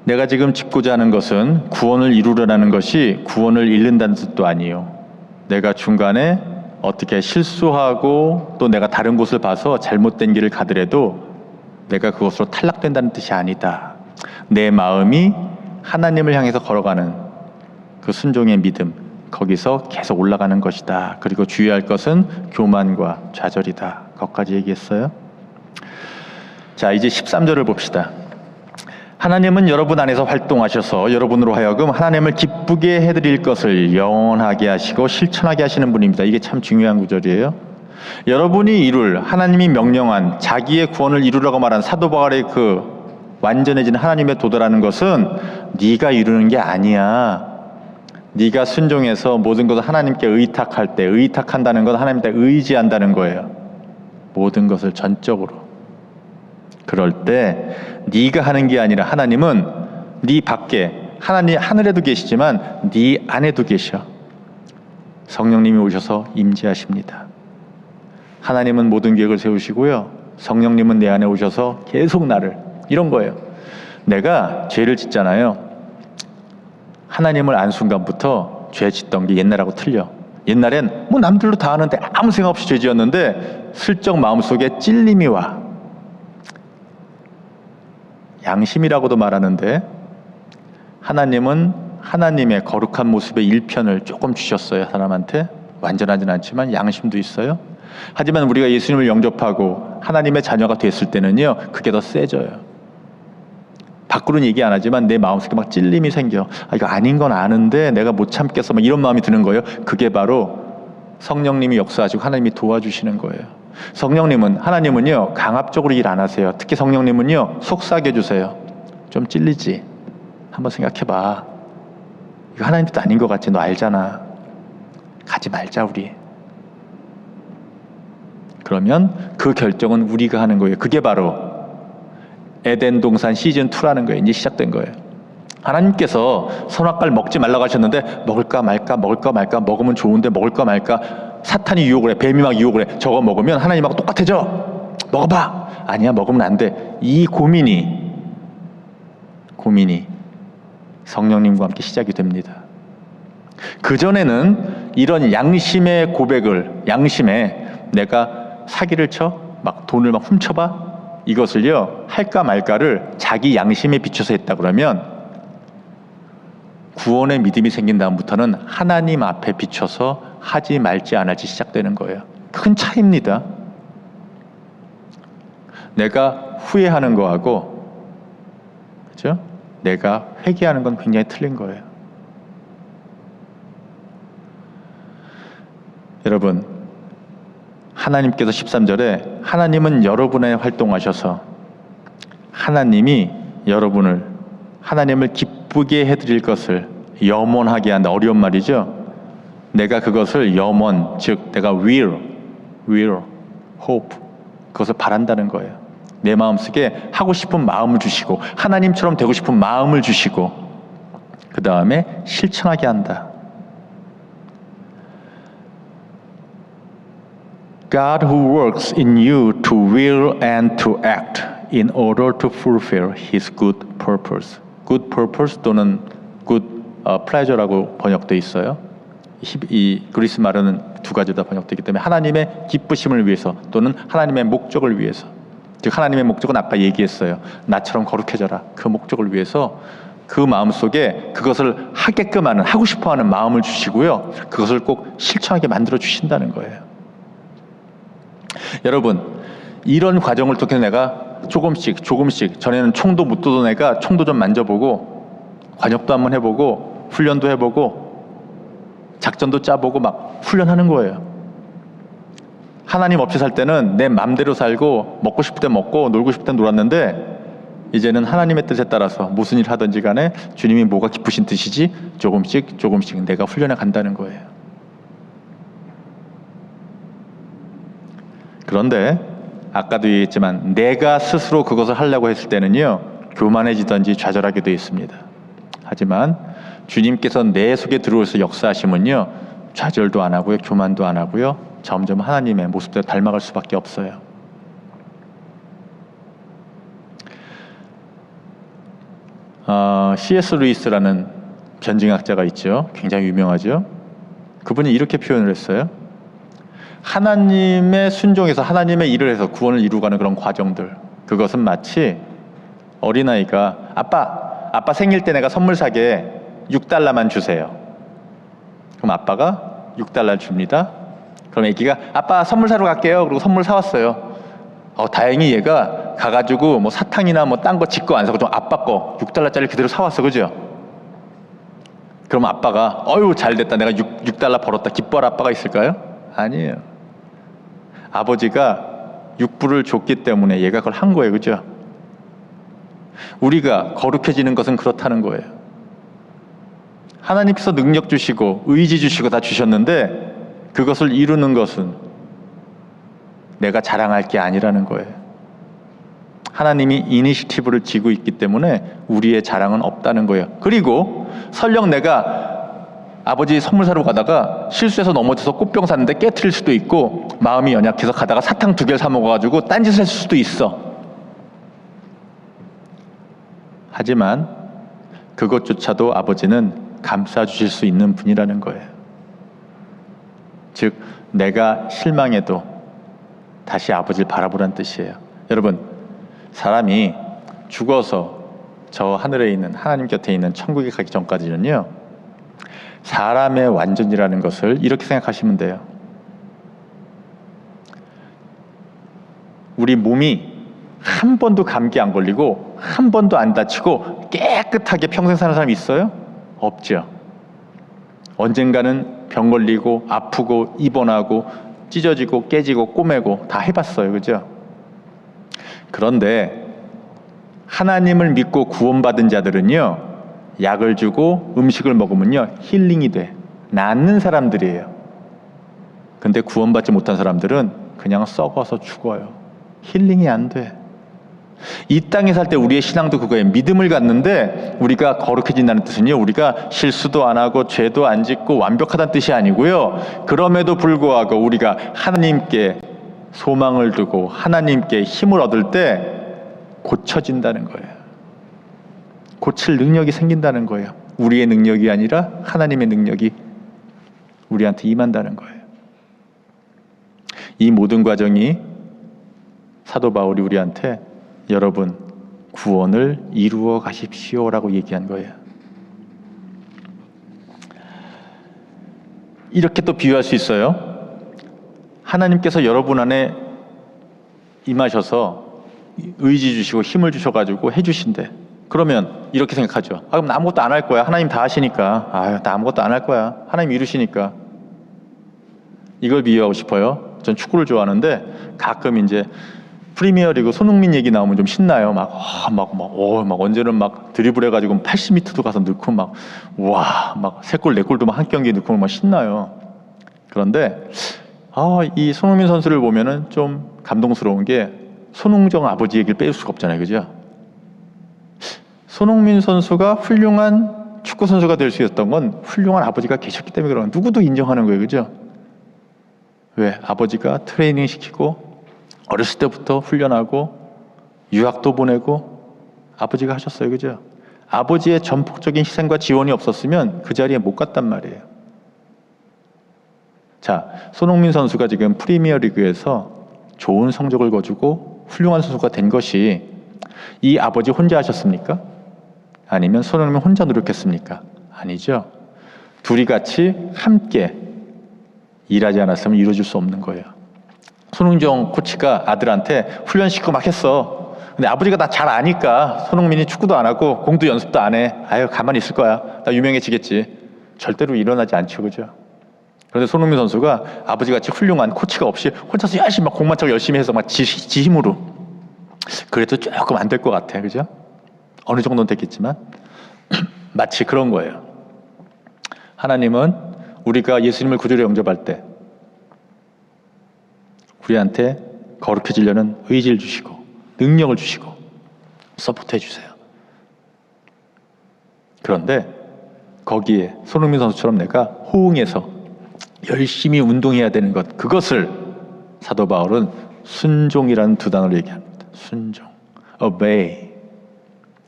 내가 지금 짚고자 하는 것은 구원을 이루려는 것이 구원을 잃는다는 뜻도 아니에요. 내가 중간에 어떻게 실수하고 또 내가 다른 곳을 봐서 잘못된 길을 가더라도 내가 그것으로 탈락된다는 뜻이 아니다. 내 마음이 하나님을 향해서 걸어가는 그 순종의 믿음, 거기서 계속 올라가는 것이다. 그리고 주의할 것은 교만과 좌절이다. 거기까지 얘기했어요. 자, 이제 13절을 봅시다. 하나님은 여러분 안에서 활동하셔서 여러분으로 하여금 하나님을 기쁘게 해드릴 것을 영원하게 하시고 실천하게 하시는 분입니다. 이게 참 중요한 구절이에요. 여러분이 이룰 하나님이 명령한 자기의 구원을 이루라고 말한 사도 바울의 그 완전해진 하나님에 도달하는 것은 네가 이루는 게 아니야. 네가 순종해서 모든 것을 하나님께 의탁할 때, 의탁한다는 건 하나님께 의지한다는 거예요. 모든 것을 전적으로. 그럴 때 네가 하는 게 아니라 하나님은 네 밖에, 하나님 하늘에도 계시지만 네 안에도 계셔. 성령님이 오셔서 임재하십니다. 하나님은 모든 계획을 세우시고요, 성령님은 내 안에 오셔서 계속 나를, 이런 거예요. 내가 죄를 짓잖아요. 하나님을 안 순간부터 죄 짓던 게 옛날하고 틀려. 옛날엔 뭐 남들도 다 하는데 아무 생각 없이 죄 지었는데 슬쩍 마음속에 찔림이 와. 양심이라고도 말하는데 하나님은 하나님의 거룩한 모습의 일편을 조금 주셨어요. 사람한테 완전하진 않지만 양심도 있어요. 하지만 우리가 예수님을 영접하고 하나님의 자녀가 됐을 때는요, 그게 더 세져요. 밖으로는 얘기 안 하지만 내 마음속에 막 찔림이 생겨. 이거 아닌 건 아는데 내가 못 참겠어, 막 이런 마음이 드는 거예요. 그게 바로 성령님이 역사하시고 하나님이 도와주시는 거예요. 성령님은, 하나님은요 강압적으로 일 안 하세요. 특히 성령님은요 속삭여 주세요. 좀 찔리지? 한번 생각해봐. 이거 하나님 뜻 아닌 것 같지? 너 알잖아. 가지 말자 우리. 그러면 그 결정은 우리가 하는 거예요. 그게 바로 에덴 동산 시즌2라는 거예요. 이제 시작된 거예요. 하나님께서 선악과를 먹지 말라고 하셨는데 먹을까 말까, 먹을까 말까, 먹으면 좋은데 먹을까 말까, 사탄이 유혹을 해, 뱀이 막 유혹을 해. 저거 먹으면 하나님하고 똑같아져, 먹어봐. 아니야, 먹으면 안 돼. 이 고민이 성령님과 함께 시작이 됩니다. 그전에는 이런 양심의 고백을, 양심에 내가 사기를 쳐? 막 돈을 막 훔쳐봐? 이것을요 할까 말까를 자기 양심에 비춰서 했다 그러면 구원의 믿음이 생긴 다음부터는 하나님 앞에 비춰서 하지 말지 안 할지 시작되는 거예요. 큰 차이입니다. 내가 후회하는 거하고, 그죠? 내가 회개하는 건 굉장히 틀린 거예요. 여러분, 하나님께서 13절에 하나님은 여러분에 활동하셔서 하나님이 여러분을, 하나님을 기쁘게 해드릴 것을 염원하게 한다. 어려운 말이죠. 내가 그것을 염원, 즉 내가 will, hope, 그것을 바란다는 거예요. 내 마음속에 하고 싶은 마음을 주시고 하나님처럼 되고 싶은 마음을 주시고 그 다음에 실천하게 한다. God who works in you to will and to act in order to fulfill His good purpose. Good purpose 또는 good pleasure라고 번역되어 있어요. 이 그리스 말은 두 가지 다 번역되기 때문에 하나님의 기쁘심을 위해서 또는 하나님의 목적을 위해서, 즉 하나님의 목적은 아까 얘기했어요. 나처럼 거룩해져라. 그 목적을 위해서 그 마음속에 그것을 하게끔 하는, 하고 싶어하는 마음을 주시고요, 그것을 꼭 실천하게 만들어 주신다는 거예요. 여러분, 이런 과정을 통해 내가 조금씩 전에는 총도 못 쏘던 애가 총도 좀 만져보고 관역도 한번 해보고 훈련도 해보고 작전도 짜보고 막 훈련하는 거예요. 하나님 없이 살 때는 내 맘대로 살고 먹고 싶을 때 먹고 놀고 싶을 때 놀았는데 이제는 하나님의 뜻에 따라서 무슨 일 하든지 간에 주님이 뭐가 기쁘신 뜻이지 조금씩 내가 훈련해 간다는 거예요. 그런데 아까도 얘기했지만 내가 스스로 그것을 하려고 했을 때는요 교만해지든지 좌절하게 되어 있습니다. 하지만 주님께서 내 속에 들어오셔서 역사하시면요 좌절도 안 하고요, 교만도 안 하고요, 점점 하나님의 모습대로 닮아갈 수밖에 없어요. C.S. 루이스라는 변증학자가 있죠. 굉장히 유명하죠. 그분이 이렇게 표현을 했어요. 하나님의 순종에서 하나님의 일을 해서 구원을 이루어가는 그런 과정들, 그것은 마치 어린아이가 아빠 생일 때 내가 선물 사게 $6만 주세요. 그럼 아빠가 $6 줍니다. 그럼 애기가 아빠 선물 사러 갈게요. 그리고 선물 사왔어요. 다행히 얘가 가가지고 뭐 사탕이나 뭐 딴 거 지 거 안 사고 좀 아빠 거 $6짜리 그대로 사왔어. 그죠? 그럼 아빠가 어휴 잘됐다, 내가 $6 벌었다, 기뻐할 아빠가 있을까요? 아니에요. 아버지가 $6을 줬기 때문에 얘가 그걸 한 거예요. 그죠? 우리가 거룩해지는 것은 그렇다는 거예요. 하나님께서 능력 주시고 의지 주시고 다 주셨는데 그것을 이루는 것은 내가 자랑할 게 아니라는 거예요. 하나님이 이니시티브를 쥐고 있기 때문에 우리의 자랑은 없다는 거예요. 그리고 설령 내가 아버지 선물 사러 가다가 실수해서 넘어져서 꽃병 샀는데 깨트릴 수도 있고, 마음이 연약해서 가다가 사탕 2개를 사 먹어가지고 딴짓을 했을 수도 있어. 하지만 그것조차도 아버지는 감싸주실 수 있는 분이라는 거예요. 즉, 내가 실망해도 다시 아버지를 바라보라는 뜻이에요. 여러분, 사람이 죽어서 저 하늘에 있는 하나님 곁에 있는 천국에 가기 전까지는요, 사람의 완전이라는 것을 이렇게 생각하시면 돼요. 우리 몸이 한 번도 감기 안 걸리고 한 번도 안 다치고 깨끗하게 평생 사는 사람이 있어요? 없죠. 언젠가는 병 걸리고 아프고 입원하고 찢어지고 깨지고 꼬매고 다 해봤어요. 그죠? 그런데 하나님을 믿고 구원받은 자들은요, 약을 주고 음식을 먹으면요 힐링이 돼. 낫는 사람들이에요. 근데 구원받지 못한 사람들은 그냥 썩어서 죽어요. 힐링이 안 돼. 이 땅에 살 때 우리의 신앙도 그거예요. 믿음을 갖는데 우리가 거룩해진다는 뜻은요, 우리가 실수도 안 하고 죄도 안 짓고 완벽하다는 뜻이 아니고요, 그럼에도 불구하고 우리가 하나님께 소망을 두고 하나님께 힘을 얻을 때 고쳐진다는 거예요. 고칠 능력이 생긴다는 거예요. 우리의 능력이 아니라 하나님의 능력이 우리한테 임한다는 거예요. 이 모든 과정이 사도 바울이 우리한테 여러분 구원을 이루어 가십시오라고 얘기한 거예요. 이렇게 또 비유할 수 있어요. 하나님께서 여러분 안에 임하셔서 의지 주시고 힘을 주셔가지고 해주신대. 그러면 이렇게 생각하죠. 그럼 나 아무것도 안 할 거야. 하나님 다 하시니까. 나 아무것도 안 할 거야. 하나님 이루시니까. 이걸 비유하고 싶어요. 전 축구를 좋아하는데 가끔 이제 프리미어리그 손흥민 얘기 나오면 좀 신나요. 막 언제는 막 드리블 해가지고 80m도 가서 넣고 막 3골 4골도 막 한 경기에 넣고 막 신나요. 그런데 이 손흥민 선수를 보면은 좀 감동스러운 게 손흥정 아버지 얘기를 빼올 수가 없잖아요. 그죠? 손흥민 선수가 훌륭한 축구 선수가 될 수 있었던 건 훌륭한 아버지가 계셨기 때문에 그런, 누구도 인정하는 거예요. 그죠? 왜? 아버지가 트레이닝 시키고 어렸을 때부터 훈련하고 유학도 보내고 아버지가 하셨어요. 그죠? 아버지의 전폭적인 희생과 지원이 없었으면 그 자리에 못 갔단 말이에요. 자, 손흥민 선수가 지금 프리미어리그에서 좋은 성적을 거두고 훌륭한 선수가 된 것이 이 아버지 혼자 하셨습니까? 아니면 손흥민 혼자 노력했습니까? 아니죠. 둘이 같이 함께 일하지 않았으면 이루어질 수 없는 거예요. 손흥정 코치가 아들한테 훈련시키고 막 했어. 근데 아버지가 나 잘 아니까 손흥민이 축구도 안 하고 공도 연습도 안 해. 가만히 있을 거야. 나 유명해지겠지. 절대로 일어나지 않죠. 그죠? 그런데 손흥민 선수가 아버지같이 훌륭한 코치가 없이 혼자서 열심히 막 공만 차고 열심히 해서 막 지 힘으로. 그래도 조금 안 될 것 같아. 그죠? 어느 정도는 됐겠지만 마치 그런 거예요. 하나님은 우리가 예수님을 구주로 영접할 때 우리한테 거룩해지려는 의지를 주시고 능력을 주시고 서포트해 주세요. 그런데 거기에 손흥민 선수처럼 내가 호응해서 열심히 운동해야 되는 것, 그것을 사도 바울은 순종이라는 두 단어로 얘기합니다. 순종, obey.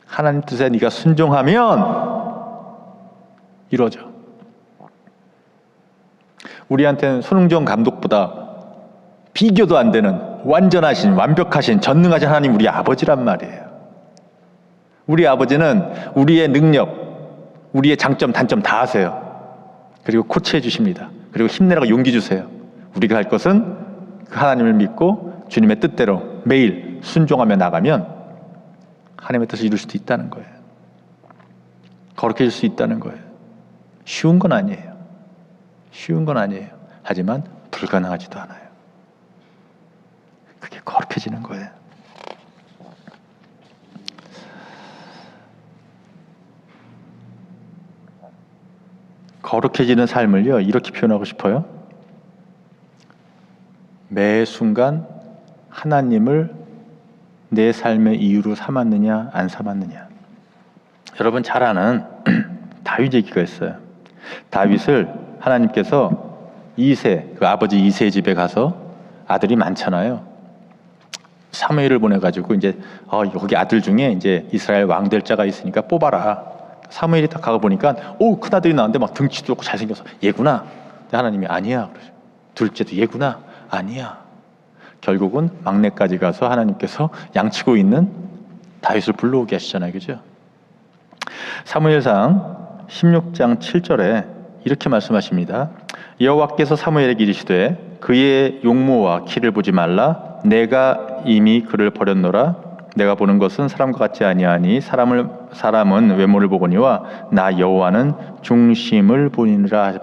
하나님 뜻에 네가 순종하면 이루어져. 우리한테는 손흥정 감독보다 비교도 안 되는 완전하신, 완벽하신, 전능하신 하나님, 우리 아버지란 말이에요. 우리 아버지는 우리의 능력, 우리의 장점, 단점 다 아세요. 그리고 코치해 주십니다. 그리고 힘내라고 용기 주세요. 우리가 할 것은 그 하나님을 믿고 주님의 뜻대로 매일 순종하며 나가면 하나님의 뜻을 이룰 수도 있다는 거예요. 거룩해질 수 있다는 거예요. 쉬운 건 아니에요. 쉬운 건 아니에요. 하지만 불가능하지도 않아요. 그게 거룩해지는 거예요. 거룩해지는 삶을요, 이렇게 표현하고 싶어요. 매 순간 하나님을 내 삶의 이유로 삼았느냐 안 삼았느냐. 여러분 잘 아는 다윗 얘기가 있어요. 다윗을 하나님께서 이새, 그 아버지 이새의 집에 가서 아들이 많잖아요. 사무엘을 보내가지고 이제 여기 아들 중에 이제 이스라엘 왕 될 자가 있으니까 뽑아라. 사무엘이 딱 가가 보니까 큰 아들이 나왔는데 막 등치도 좋고 잘생겨서 얘구나. 근데 하나님이 아니야. 그러죠. 둘째도 얘구나. 아니야. 결국은 막내까지 가서 하나님께서 양치고 있는 다윗을 불러오게 하시잖아요. 그죠? 사무엘상 16장 7절에 이렇게 말씀하십니다. 여호와께서 사무엘에게 이르시되 그의 용모와 키를 보지 말라. 내가 이미 그를 버렸노라. 내가 보는 것은 사람과 같지 아니하니 사람은 외모를 보거니와 나 여호와는 중심을 보니라.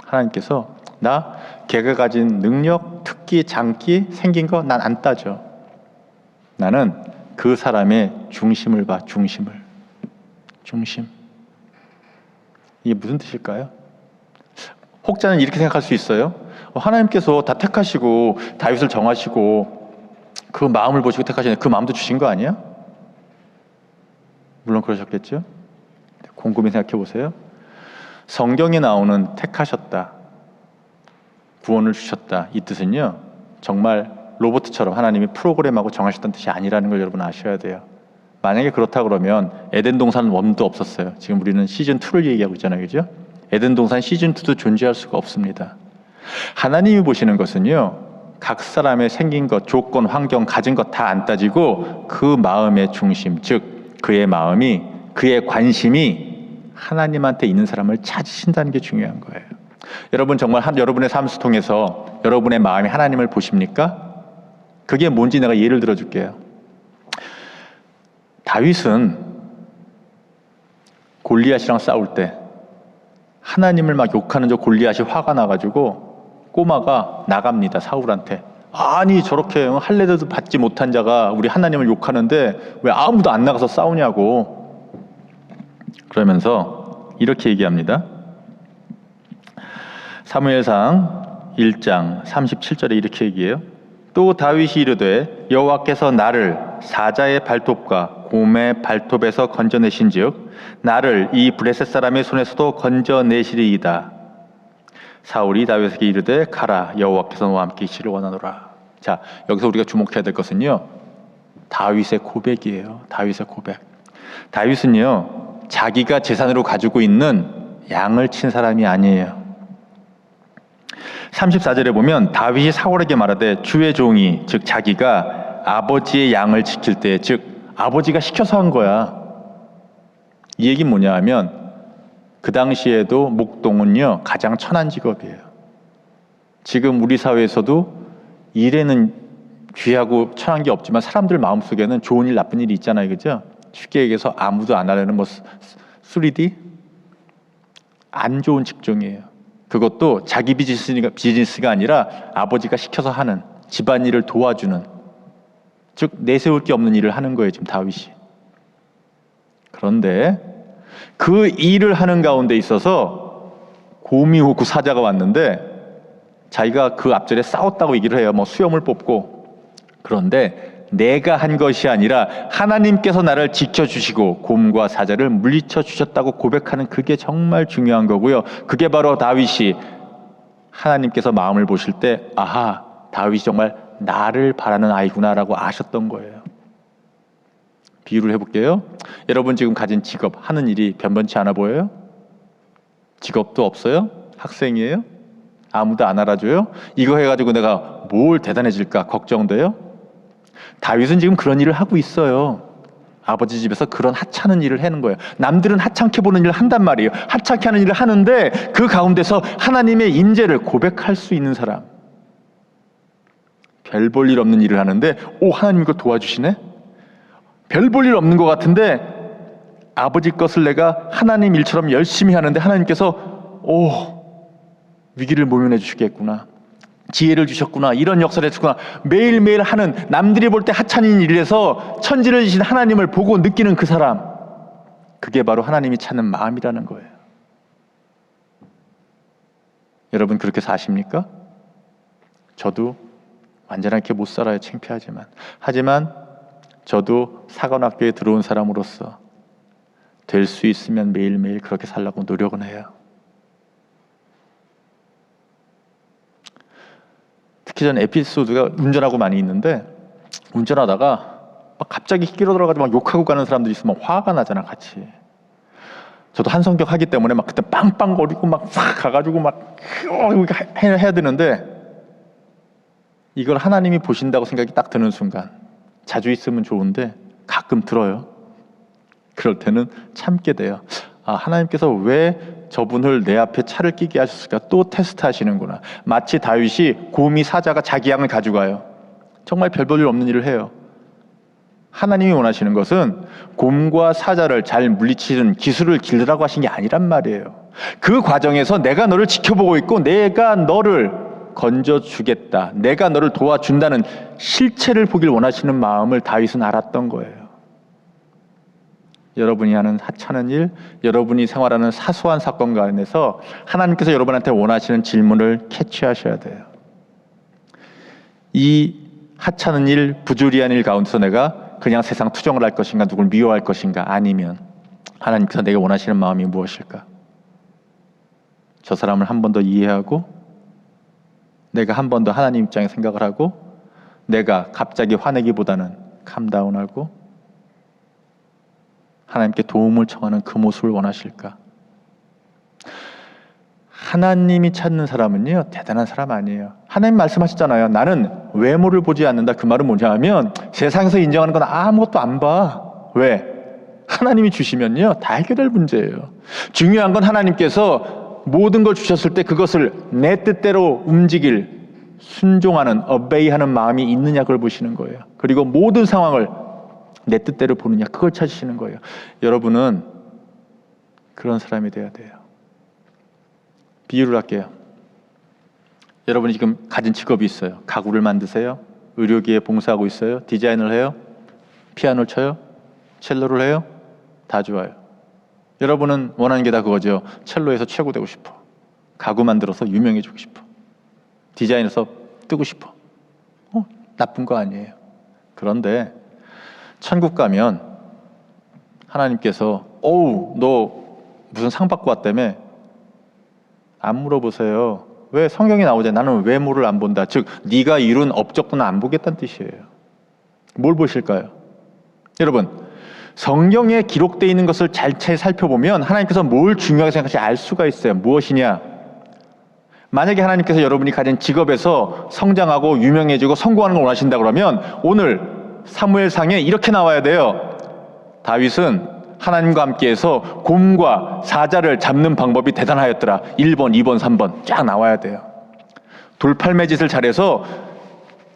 하나님께서 나 걔가 가진 능력, 특기, 장기, 생긴 거 난 안 따져. 나는 그 사람의 중심을 봐. 중심. 이게 무슨 뜻일까요? 혹자는 이렇게 생각할 수 있어요. 하나님께서 다 택하시고 다윗을 정하시고 그 마음을 보시고 택하시네. 그 마음도 주신 거 아니야? 물론 그러셨겠죠. 곰곰이 생각해 보세요. 성경에 나오는 택하셨다, 구원을 주셨다, 이 뜻은요 정말 로봇처럼 하나님이 프로그램하고 정하셨다는 뜻이 아니라는 걸 여러분 아셔야 돼요. 만약에 그렇다 그러면 에덴 동산 1도 없었어요. 지금 우리는 시즌 2를 얘기하고 있잖아요. 그죠? 에덴 동산 시즌 2도 존재할 수가 없습니다. 하나님이 보시는 것은요 각 사람의 생긴 것, 조건, 환경, 가진 것 다 안 따지고 그 마음의 중심, 즉 그의 마음이, 그의 관심이 하나님한테 있는 사람을 찾으신다는 게 중요한 거예요. 여러분 정말 여러분의 삶을 통해서 여러분의 마음이 하나님을 보십니까? 그게 뭔지 내가 예를 들어줄게요. 다윗은 골리앗이랑 싸울 때 하나님을 막 욕하는 저 골리앗이 화가 나가지고 꼬마가 나갑니다. 사울한테. 아니 저렇게 할례도 받지 못한 자가 우리 하나님을 욕하는데 왜 아무도 안 나가서 싸우냐고. 그러면서 이렇게 얘기합니다. 사무엘상 1장 37절에 이렇게 얘기해요. 또 다윗이 이르되 여호와께서 나를 사자의 발톱과 곰의 발톱에서 건져내신즉 나를 이 브레셋 사람의 손에서도 건져내시리이다. 사울이 다윗에게 이르되 가라, 여호와께서 너와 함께 있기를 원하노라. 자, 여기서 우리가 주목해야 될 것은요 다윗의 고백이에요. 다윗의 고백. 다윗은요 자기가 재산으로 가지고 있는 양을 친 사람이 아니에요. 34절에 보면 다윗이 사울에게 말하되 주의 종이, 즉 자기가 아버지의 양을 지킬 때, 즉 아버지가 시켜서 한 거야. 이 얘기는 뭐냐 하면 그 당시에도 목동은요 가장 천한 직업이에요. 지금 우리 사회에서도 일에는 귀하고 천한 게 없지만 사람들 마음속에는 좋은 일 나쁜 일이 있잖아요. 그죠? 쉽게 얘기해서 아무도 안 하려는 수리디 안 좋은 직종이에요. 그것도 자기 비즈니스가 아니라 아버지가 시켜서 하는, 집안일을 도와주는, 즉 내세울 게 없는 일을 하는 거예요 지금 다윗이. 그런데 그 일을 하는 가운데 있어서 곰이 오고 사자가 왔는데 자기가 그 앞절에 싸웠다고 얘기를 해요. 뭐 수염을 뽑고. 그런데 내가 한 것이 아니라 하나님께서 나를 지켜주시고 곰과 사자를 물리쳐 주셨다고 고백하는 그게 정말 중요한 거고요. 그게 바로 다윗이 하나님께서 마음을 보실 때 아하, 다윗이 정말 나를 바라는 아이구나라고 아셨던 거예요. 비유를 해볼게요. 여러분 지금 가진 직업, 하는 일이 변변치 않아 보여요? 직업도 없어요? 학생이에요? 아무도 안 알아줘요? 이거 해가지고 내가 뭘 대단해질까 걱정돼요? 다윗은 지금 그런 일을 하고 있어요. 아버지 집에서 그런 하찮은 일을 하는 거예요. 남들은 하찮게 보는 일을 한단 말이에요. 하찮게 하는 일을 하는데 그 가운데서 하나님의 임재를 고백할 수 있는 사람. 별 볼 일 없는 일을 하는데 하나님 이거 도와주시네? 별 볼 일 없는 것 같은데 아버지 것을 내가 하나님 일처럼 열심히 하는데 하나님께서 위기를 모면해 주시겠구나, 지혜를 주셨구나, 이런 역사를 해주구나. 매일매일 하는, 남들이 볼 때 하찮은 일에서 천지를 지신 하나님을 보고 느끼는 그 사람, 그게 바로 하나님이 찾는 마음이라는 거예요. 여러분 그렇게 사십니까? 저도 완전히 이렇게 못 살아요. 창피하지만. 하지만 저도 사관학교에 들어온 사람으로서 될 수 있으면 매일매일 그렇게 살려고 노력은 해요. 특히 전 에피소드가 운전하고 많이 있는데, 운전하다가 막 갑자기 끼어들어가지고 막 욕하고 가는 사람들이 있으면 화가 나잖아, 같이. 저도 한 성격 하기 때문에 막 그때 빵빵거리고 막 싹 가가지고 막 해야 되는데, 이걸 하나님이 보신다고 생각이 딱 드는 순간, 자주 있으면 좋은데 가끔 들어요. 그럴 때는 참게 돼요. 아, 하나님께서 왜 저분을 내 앞에 차를 끼게 하셨을까? 또 테스트 하시는구나. 마치 다윗이 곰이 사자가 자기 양을 가져가요. 정말 별 볼 일 없는 일을 해요. 하나님이 원하시는 것은 곰과 사자를 잘 물리치는 기술을 길르라고 하신 게 아니란 말이에요. 그 과정에서 내가 너를 지켜보고 있고 내가 너를 건져주겠다, 내가 너를 도와준다는 실체를 보길 원하시는 마음을 다윗은 알았던 거예요. 여러분이 하는 하찮은 일, 여러분이 생활하는 사소한 사건 가운데서 하나님께서 여러분한테 원하시는 질문을 캐치하셔야 돼요. 이 하찮은 일, 부조리한 일 가운데서 내가 그냥 세상 투정을 할 것인가, 누굴 미워할 것인가, 아니면 하나님께서 내가 원하시는 마음이 무엇일까? 저 사람을 한 번 더 이해하고, 내가 한 번 더 하나님 입장에 생각을 하고, 내가 갑자기 화내기보다는 캄다운하고 하나님께 도움을 청하는 그 모습을 원하실까? 하나님이 찾는 사람은요, 대단한 사람 아니에요. 하나님 말씀하셨잖아요. 나는 외모를 보지 않는다. 그 말은 뭐냐 하면 세상에서 인정하는 건 아무것도 안 봐. 왜? 하나님이 주시면요, 다 해결될 문제예요. 중요한 건 하나님께서 모든 걸 주셨을 때 그것을 내 뜻대로 움직일, 순종하는, obey하는 마음이 있느냐, 그걸 보시는 거예요. 그리고 모든 상황을 내 뜻대로 보느냐, 그걸 찾으시는 거예요. 여러분은 그런 사람이 돼야 돼요. 비유를 할게요. 여러분이 지금 가진 직업이 있어요. 가구를 만드세요? 의료기에 봉사하고 있어요? 디자인을 해요? 피아노를 쳐요? 첼로를 해요? 다 좋아요. 여러분은 원하는 게 다 그거죠. 첼로에서 최고 되고 싶어. 가구 만들어서 유명해지고 싶어. 디자인해서 뜨고 싶어. 나쁜 거 아니에요. 그런데 천국 가면 하나님께서 너 무슨 상 받고 왔다며? 안 물어보세요. 왜? 성경에 나오잖아요. 나는 외모를 안 본다. 즉 네가 이룬 업적도는 안 보겠다는 뜻이에요. 뭘 보실까요? 여러분, 성경에 기록되어 있는 것을 잘 살펴보면 하나님께서 뭘 중요하게 생각하시는지 알 수가 있어요. 무엇이냐? 만약에 하나님께서 여러분이 가진 직업에서 성장하고 유명해지고 성공하는 걸 원하신다 그러면 오늘 사무엘상에 이렇게 나와야 돼요. 다윗은 하나님과 함께해서 곰과 사자를 잡는 방법이 대단하였더라. 1번, 2번, 3번 쫙 나와야 돼요. 돌팔매짓을 잘해서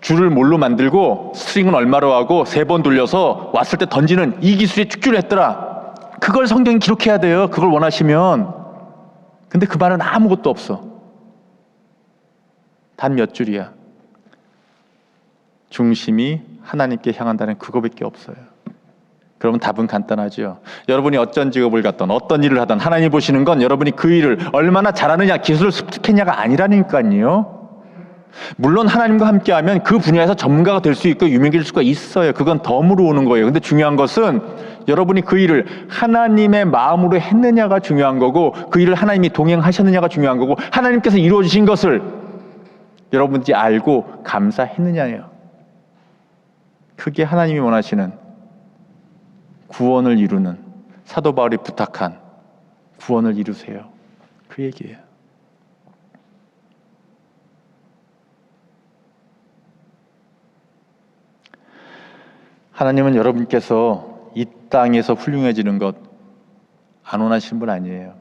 줄을 뭘로 만들고 스트링은 얼마로 하고 3번 돌려서 왔을 때 던지는 이 기술이 축줄했더라. 그걸 성경이 기록해야 돼요. 그걸 원하시면. 근데 그 말은 아무것도 없어. 단 몇 줄이야. 중심이 하나님께 향한다는 그거밖에 없어요. 그러면 답은 간단하죠. 여러분이 어떤 직업을 갖던 어떤 일을 하던 하나님 보시는 건 여러분이 그 일을 얼마나 잘하느냐, 기술을 습득했냐가 아니라니까요. 물론 하나님과 함께하면 그 분야에서 전문가가 될 수 있고 유명해질 수가 있어요. 그건 덤으로 오는 거예요. 근데 중요한 것은 여러분이 그 일을 하나님의 마음으로 했느냐가 중요한 거고, 그 일을 하나님이 동행하셨느냐가 중요한 거고, 하나님께서 이루어주신 것을 여러분들이 알고 감사했느냐예요. 그게 하나님이 원하시는 구원을 이루는, 사도 바울이 부탁한 구원을 이루세요. 그 얘기예요. 하나님은 여러분께서 이 땅에서 훌륭해지는 것 안 원하시는 분 아니에요.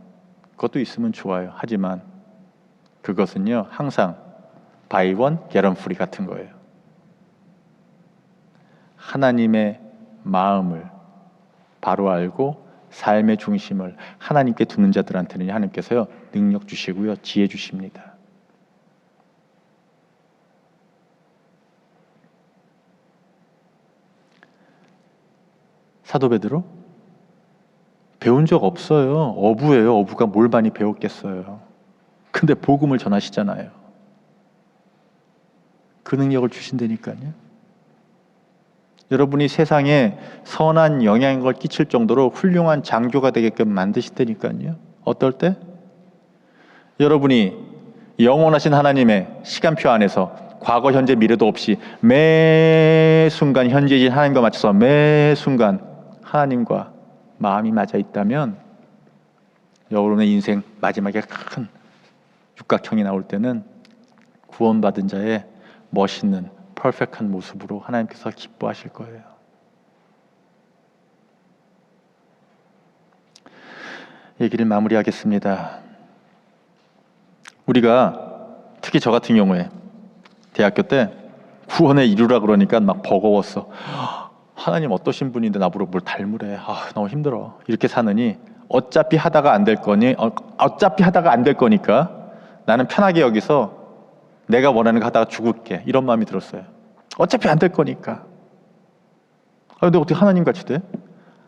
그것도 있으면 좋아요. 하지만 그것은요, 항상 buy one, get one free 같은 거예요. 하나님의 마음을 바로 알고 삶의 중심을 하나님께 두는 자들한테는 하나님께서요, 능력 주시고요, 지혜 주십니다. 사도 베드로? 배운 적 없어요. 어부예요. 어부가 뭘 많이 배웠겠어요. 근데 복음을 전하시잖아요. 그 능력을 주신다니까요. 여러분이 세상에 선한 영향을 끼칠 정도로 훌륭한 장교가 되게끔 만드신다니까요. 어떨 때? 여러분이 영원하신 하나님의 시간표 안에서 과거, 현재, 미래도 없이 매 순간 현재인 하나님과 맞춰서 매 순간 하나님과 마음이 맞아 있다면 여러분의 인생 마지막에 큰 육각형이 나올 때는 구원받은 자의 멋있는 퍼펙트한 모습으로 하나님께서 기뻐하실 거예요. 얘기를 마무리하겠습니다. 우리가 특히 저 같은 경우에 대학교 때 구원에 이루라 그러니까 막 버거웠어. 하나님 어떠신 분인데 나보고 뭘 닮으래. 너무 힘들어. 이렇게 사느니 어차피 하다가 안 될 거니까 나는 편하게 여기서 내가 원하는 거 하다가 죽을게. 이런 마음이 들었어요. 어차피 안 될 거니까. 근데 어떻게 하나님 같이 돼?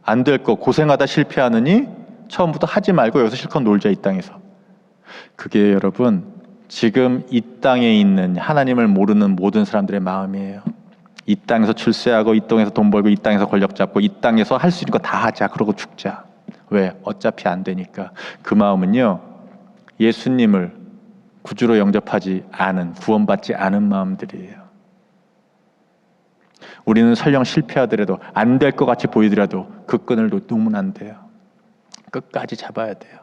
안 될 거 고생하다 실패하느니 처음부터 하지 말고 여기서 실컷 놀자, 이 땅에서. 그게 여러분 지금 이 땅에 있는 하나님을 모르는 모든 사람들의 마음이에요. 이 땅에서 출세하고 이 땅에서 돈 벌고 이 땅에서 권력 잡고 이 땅에서 할 수 있는 거 다 하자. 그러고 죽자. 왜? 어차피 안 되니까. 그 마음은요, 예수님을 구주로 영접하지 않은, 구원받지 않은 마음들이에요. 우리는 설령 실패하더라도 안 될 것 같이 보이더라도 그 끈을 놓으면 안 돼요. 끝까지 잡아야 돼요.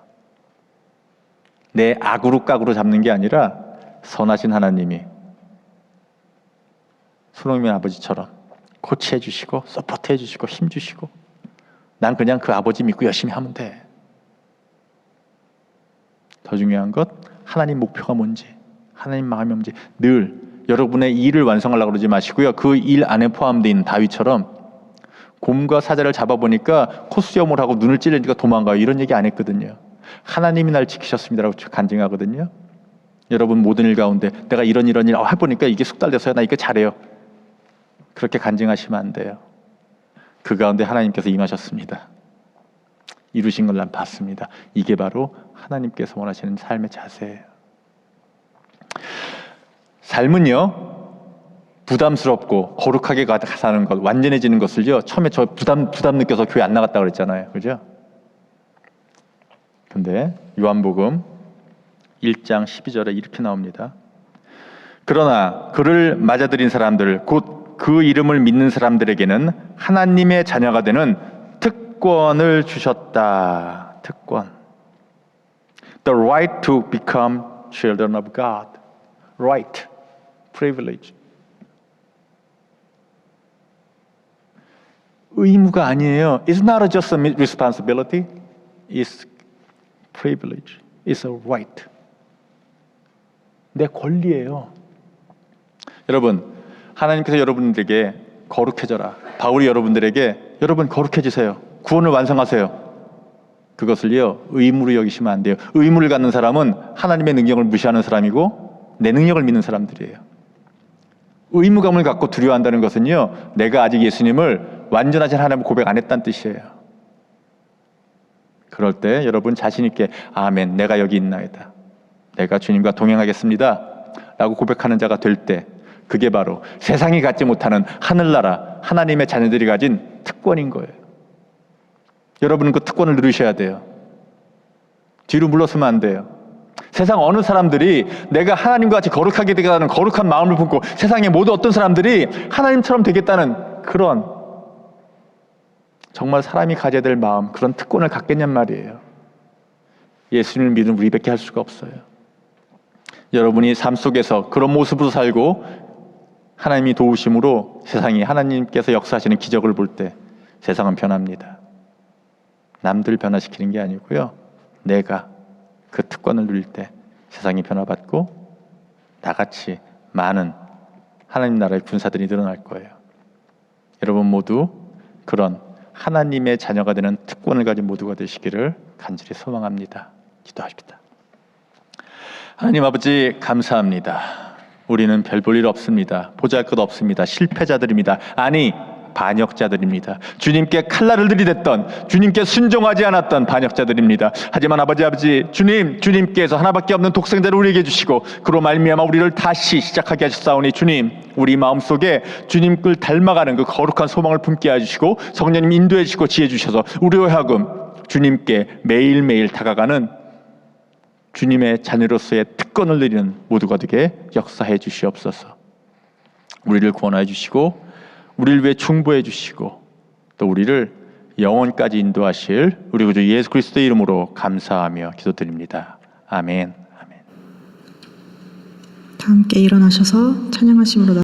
내 악으로 깍으로 잡는 게 아니라 선하신 하나님이 손흥민 아버지처럼 코치해 주시고 서포트해 주시고 힘 주시고 난 그냥 그 아버지 믿고 열심히 하면 돼. 더 중요한 것, 하나님 목표가 뭔지, 하나님 마음이 뭔지 늘 여러분의 일을 완성하려고 그러지 마시고요. 그 일 안에 포함되어 있는 다윗처럼 곰과 사자를 잡아보니까 코수염을 하고 눈을 찔리니까 도망가요. 이런 얘기 안 했거든요. 하나님이 날 지키셨습니다라고 간증하거든요. 여러분 모든 일 가운데 내가 이런 일 해보니까 이게 숙달돼서요. 나 이거 잘해요. 그렇게 간증하시면 안 돼요. 그 가운데 하나님께서 임하셨습니다. 이루신 걸 난 봤습니다. 이게 바로 하나님께서 원하시는 삶의 자세예요. 삶은요, 부담스럽고 거룩하게 사는 것, 완전해지는 것을요, 처음에 저 부담 느껴서 교회 안 나갔다 그랬잖아요. 그죠? 근데 요한복음 1장 12절에 이렇게 나옵니다. 그러나 그를 맞아들인 사람들, 곧 그 이름을 믿는 사람들에게는 하나님의 자녀가 되는 특권을 주셨다. 특권. The right to become children of God. Right. Privilege. 의무가 아니에요. It's not just a responsibility. It's privilege. It's a right. 내 권리예요. 여러분, 하나님께서 여러분들에게 거룩해져라. 바울이 여러분들에게 여러분 거룩해지세요. 구원을 완성하세요. 그것을요, 의무로 여기시면 안 돼요. 의무를 갖는 사람은 하나님의 능력을 무시하는 사람이고 내 능력을 믿는 사람들이에요. 의무감을 갖고 두려워한다는 것은요, 내가 아직 예수님을 완전하신 하나님을 고백 안 했다는 뜻이에요. 그럴 때 여러분 자신 있게 아멘, 내가 여기 있나이다. 내가 주님과 동행하겠습니다. 라고 고백하는 자가 될 때 그게 바로 세상이 갖지 못하는 하늘나라 하나님의 자녀들이 가진 특권인 거예요. 여러분은 그 특권을 누리셔야 돼요. 뒤로 물러서면 안 돼요. 세상 어느 사람들이 내가 하나님과 같이 거룩하게 되겠다는 거룩한 마음을 품고 세상의 모든 어떤 사람들이 하나님처럼 되겠다는 그런 정말 사람이 가져야 될 마음, 그런 특권을 갖겠냔 말이에요. 예수님을 믿는 우리밖에 할 수가 없어요. 여러분이 삶 속에서 그런 모습으로 살고 하나님이 도우심으로 세상이 하나님께서 역사하시는 기적을 볼 때 세상은 변합니다. 남들 변화시키는 게 아니고요, 내가 그 특권을 누릴 때 세상이 변화받고 나같이 많은 하나님 나라의 군사들이 늘어날 거예요. 여러분 모두 그런 하나님의 자녀가 되는 특권을 가진 모두가 되시기를 간절히 소망합니다. 기도하십시다. 하나님 아버지, 감사합니다. 우리는 별 볼 일 없습니다. 보잘것 없습니다. 실패자들입니다. 아니, 반역자들입니다. 주님께 칼날을 들이댔던, 주님께 순종하지 않았던 반역자들입니다. 하지만 아버지, 주님께서 하나밖에 없는 독생자를 우리에게 주시고 그로 말미암아 우리를 다시 시작하게 하셨사오니 주님, 우리 마음속에 주님을 닮아가는 그 거룩한 소망을 품게 해주시고 성령님 인도해 주시고 지혜 주셔서 우리로 하여금 주님께 매일매일 다가가는 주님의 자녀로서의 특권을 누리는 모두가 되게 역사해 주시옵소서. 우리를 구원하여 주시고 우리를 위해 충보해 주시고 또 우리를 영원까지 인도하실 우리 구주 예수 그리스도의 이름으로 감사하며 기도드립니다. 아멘. 다 함께 일어나셔서 찬양하심으로